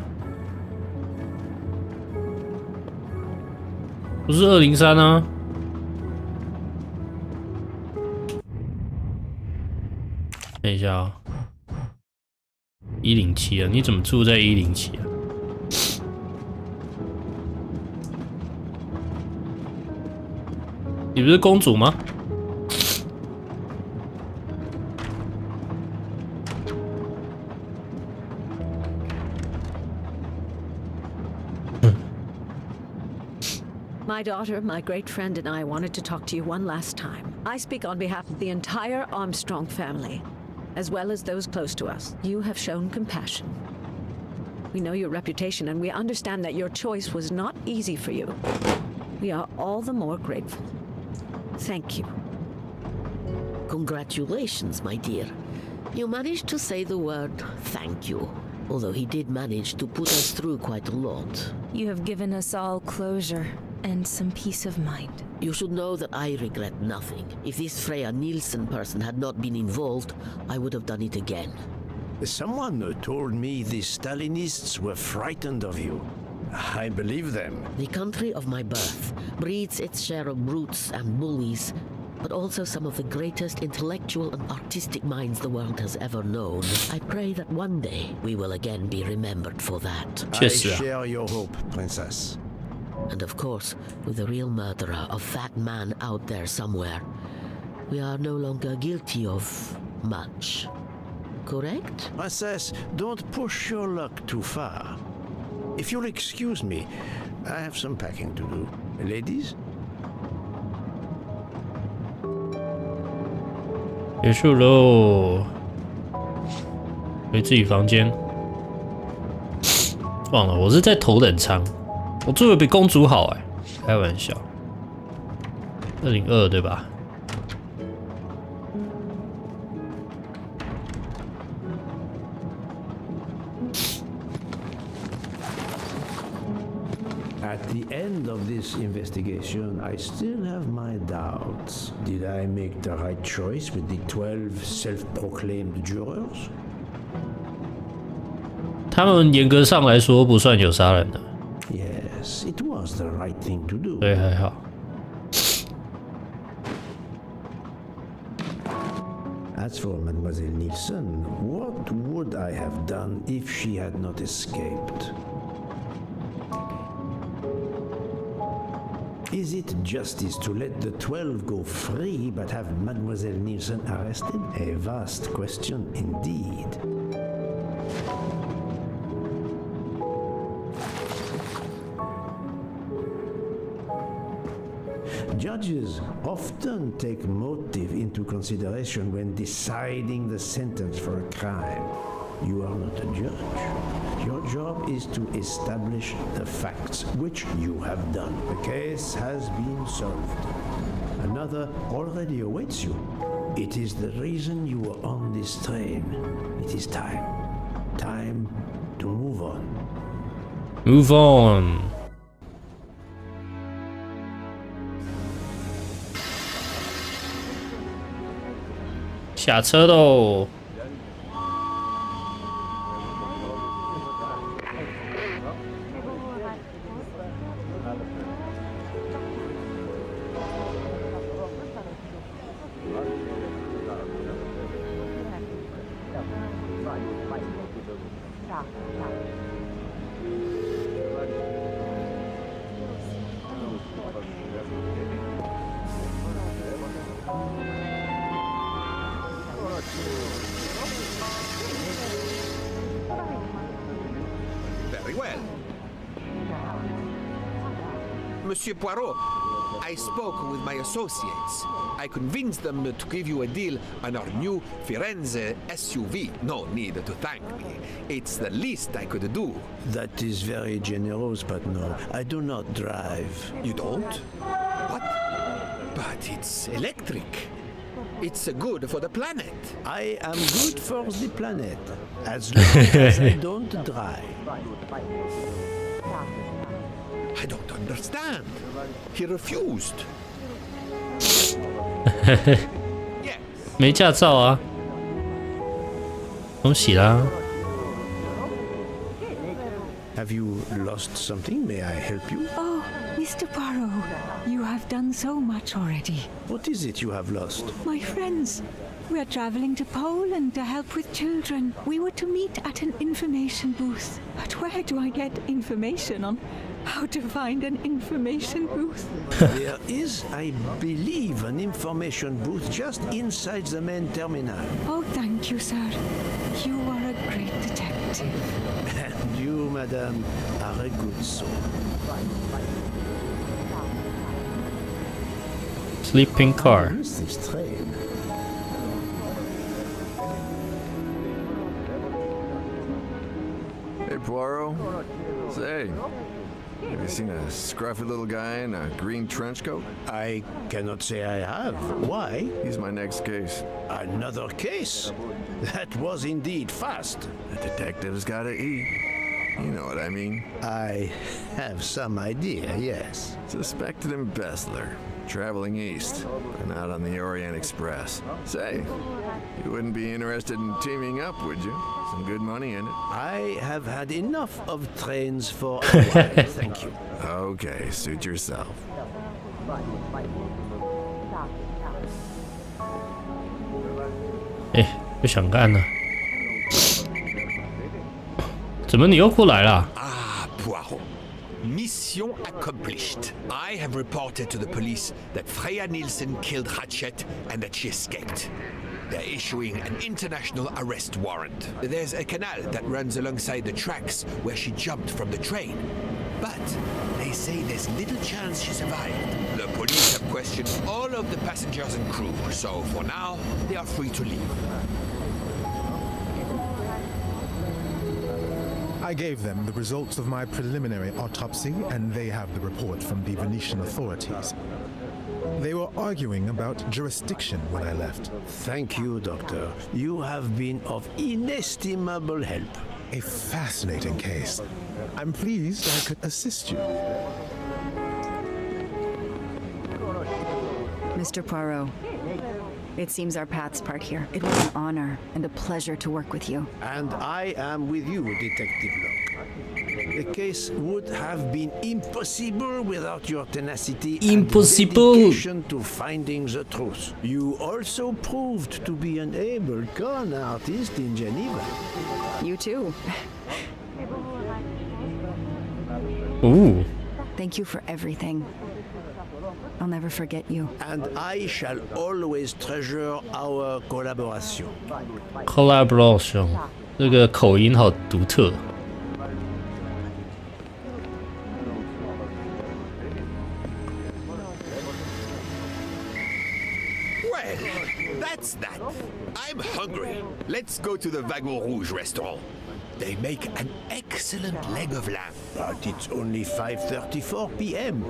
不是203啊？等一下啊，107啊？你怎么住在107啊？你不是公主吗？My daughter, my great friend, and I wanted to talk to you one last time. I speak on behalf of the entire Armstrong family, as well as those close to us. You have shown compassion. We know your reputation, and we understand that your choice was not easy for you. We are all the more grateful. Thank you. Congratulations, my dear. You managed to say the word thank you, although he did manage to put us through quite a lot. You have given us all closure and some peace of mind. You should know that I regret nothing. If this Freya Nielsen person had not been involved, I would have done it again. Someone told me the Stalinists were frightened of you. I believe them. The country of my birth breeds its share of brutes and bullies, but also some of the greatest intellectual and artistic minds the world has ever known. I pray that one day we will again be remembered for that. I share your hope, Princess. And of course, with the real murderer of that man out there somewhere, we are no longer guilty of much. Correct? Princess, don't push your luck too far. If you'll excuse me, I have some packing to do. Ladies? 结束喽，回自己房间。忘了，我是在头等舱，我做的比公主好哎，开玩笑。202对吧？ At the end of this investigation, I still have my doubts. Did I make the right choice with the 12 self-proclaimed jurors? 他们严格上来说不算有杀人的。Yes, it was the right thing to do. 对，还好。 As for Mademoiselle Nielsen, what would I have done if she had not escaped? Is it justice to let the 12 go free but have Mademoiselle Nielsen arrested? A vast question indeed. Judges often take motive into consideration when deciding the sentence for a crime. You are not a judge. Your job is to establish the facts, which you have done. The case has been solved. Another already awaits you. It is the reason you are on this train. It is time. Time to move on. Move on. 下车喽！ Very well. Monsieur Poirot, I spoke with my associates. I convinced them to give you a deal on our new Firenze SUV. No need to thank me. It's the least I could do. That is very generous, but no, I do not drive. You don't? What? But it's electric. It's good for the planet. I am good for the planet, as long as I don't drive. I don't understand. He refused. 没驾照啊！恭喜啦！ Have you lost something? May I help you? Oh, Mr. Poirot, you have done so much already. What is it you have lost? My friends, we are traveling to Poland to help with children. We were to meet at an information booth. But where do I get information on how to find an information booth? There is, I believe, an information booth just inside the main terminal. Oh, thank you, sir. You are a great detective. And you, madame, are a good soul. Sleeping car. Where's this train? Hey, Poirot. Say, have you seen a scruffy little guy in a green trench coat? I cannot say I have. Why? He's my next case. Another case? That was indeed fast. The detective's gotta eat. You know what I mean. I have some idea, yes. Suspected embezzler. Traveling east, but not on the Orient Express. Say, you wouldn't be interested in teaming up, would you? Some good money in it. I have had enough of trains for a while, thank you. Okay, suit yourself. 不想干了。怎么你又过来了？ Ah, Poirot. Mission accomplished. I have reported to the police that Freya Nielsen killed Hatchet and that she escaped. They're issuing an international arrest warrant. There's a canal that runs alongside the tracks where she jumped from the train. But they say there's little chance she survived. The police have questioned all of the passengers and crew, so for now, they are free to leave. I gave them the results of my preliminary autopsy, and they have the report from the Venetian authorities. They were arguing about jurisdiction when I left. Thank you, Doctor. You have been of inestimable help. A fascinating case. I'm pleased I could assist you. Mr. Poirot, it seems our paths part here. It was an honor and a pleasure to work with you. And I am with you, Detective Locke. The case would have been impossible without your tenacity and dedication to finding the truth. You also proved to be an able con artist in Geneva. You too. Ooh. Thank you for everything. I'll never forget you. And I shall always treasure our collaboration. Collaboration， 这个口音好独特。Well, that's that. I'm hungry. Let's go to the Wagon Rouge restaurant. They make an excellent leg of lamb. But it's only 5:34 p.m.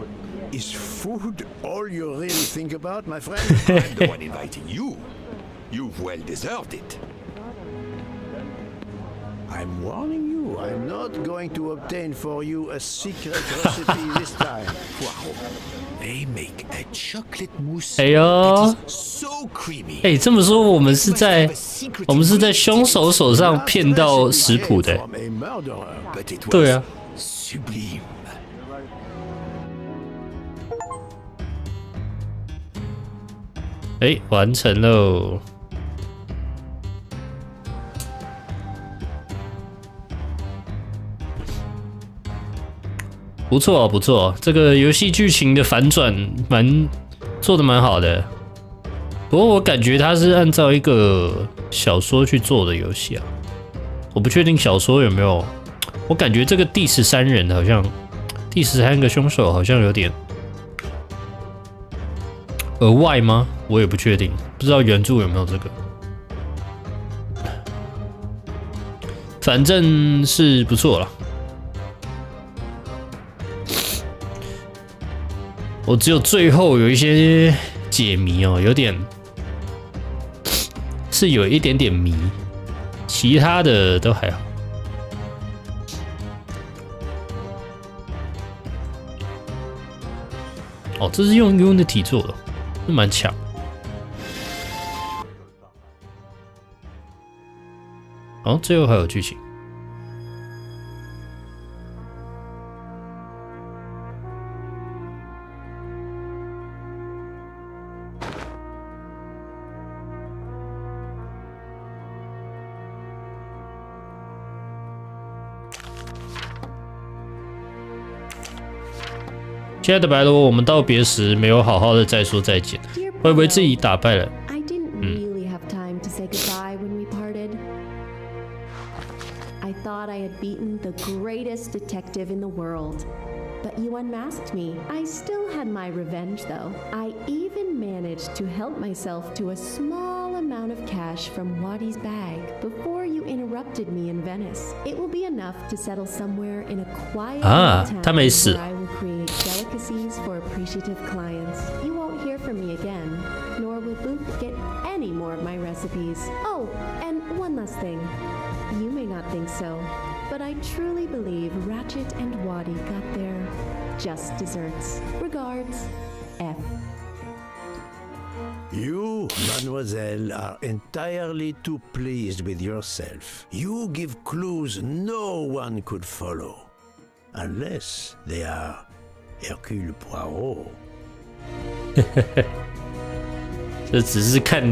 Is food all you really think about, my friend? I'm the one inviting you. You've well deserved it. I'm warning you, I'm not going to obtain for you a secret recipe this time. Wow. They make a chocolate mousse 哎呦 that is so creamy. 哎，这么说我们是在凶手手上骗到食谱的。 From a murderer. But it 对 was 啊， sublime. 哎，完成喽。不错不错，这个游戏剧情的反转做的蛮好的。不过我感觉它是按照一个小说去做的游戏啊，我不确定小说有没有。我感觉这个第13人好像第13个凶手好像有点额外吗？我也不确定，不知道原著有没有这个。反正是不错了。我只有最后有一些解谜哦，是有一点点迷，其他的都还好。哦，这是用 Unity 做的，蛮强。哦，最后还有剧情。亲爱的白罗，我们道别时没有好好的再说再见，我以为自己打败了。I didn't really have time to say goodbye when we parted. I thought I had beaten the greatest detective in the world. But you unmasked me. I still had my revenge, though. I even managed to help myself to a small amount of cash from Wadi's bag before you interrupted me in Venice. It will be enough to settle somewhere in a quiet town where I will create delicacies for appreciative clients. You won't hear from me again, nor will Boop get any more of my recipes. Oh, and one last thing. You may not think so, but I truly believe Ratchet and Wadi got their just desserts. Regards, F. You, mademoiselle, are entirely too pleased with yourself. You give clues no one could follow. Unless they are Hercule Poirot. 这只是看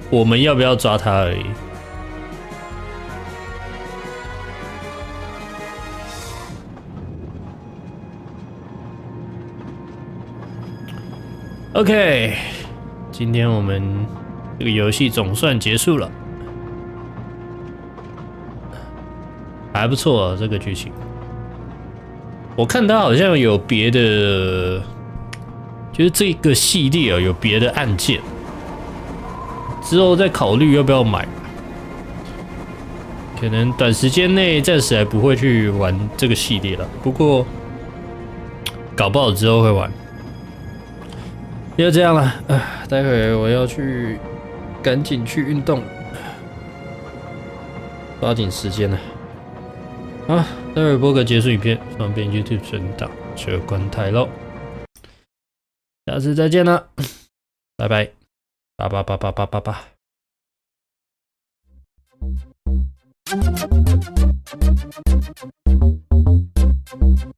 我们要不要抓他而已。OK， 今天我们这个游戏总算结束了，还不错、这个剧情。我看他好像有别的，就是这个系列有别的案件，之后再考虑要不要买。可能短时间内暂时还不会去玩这个系列了，不过搞不好之后会玩。就这样了，待会我要去赶紧去运动，抓紧时间了。好，待会播个结束影片，方便 YouTube 存档，就关台喽。下次再见了，拜拜，拜拜拜拜拜拜拜。Thank you.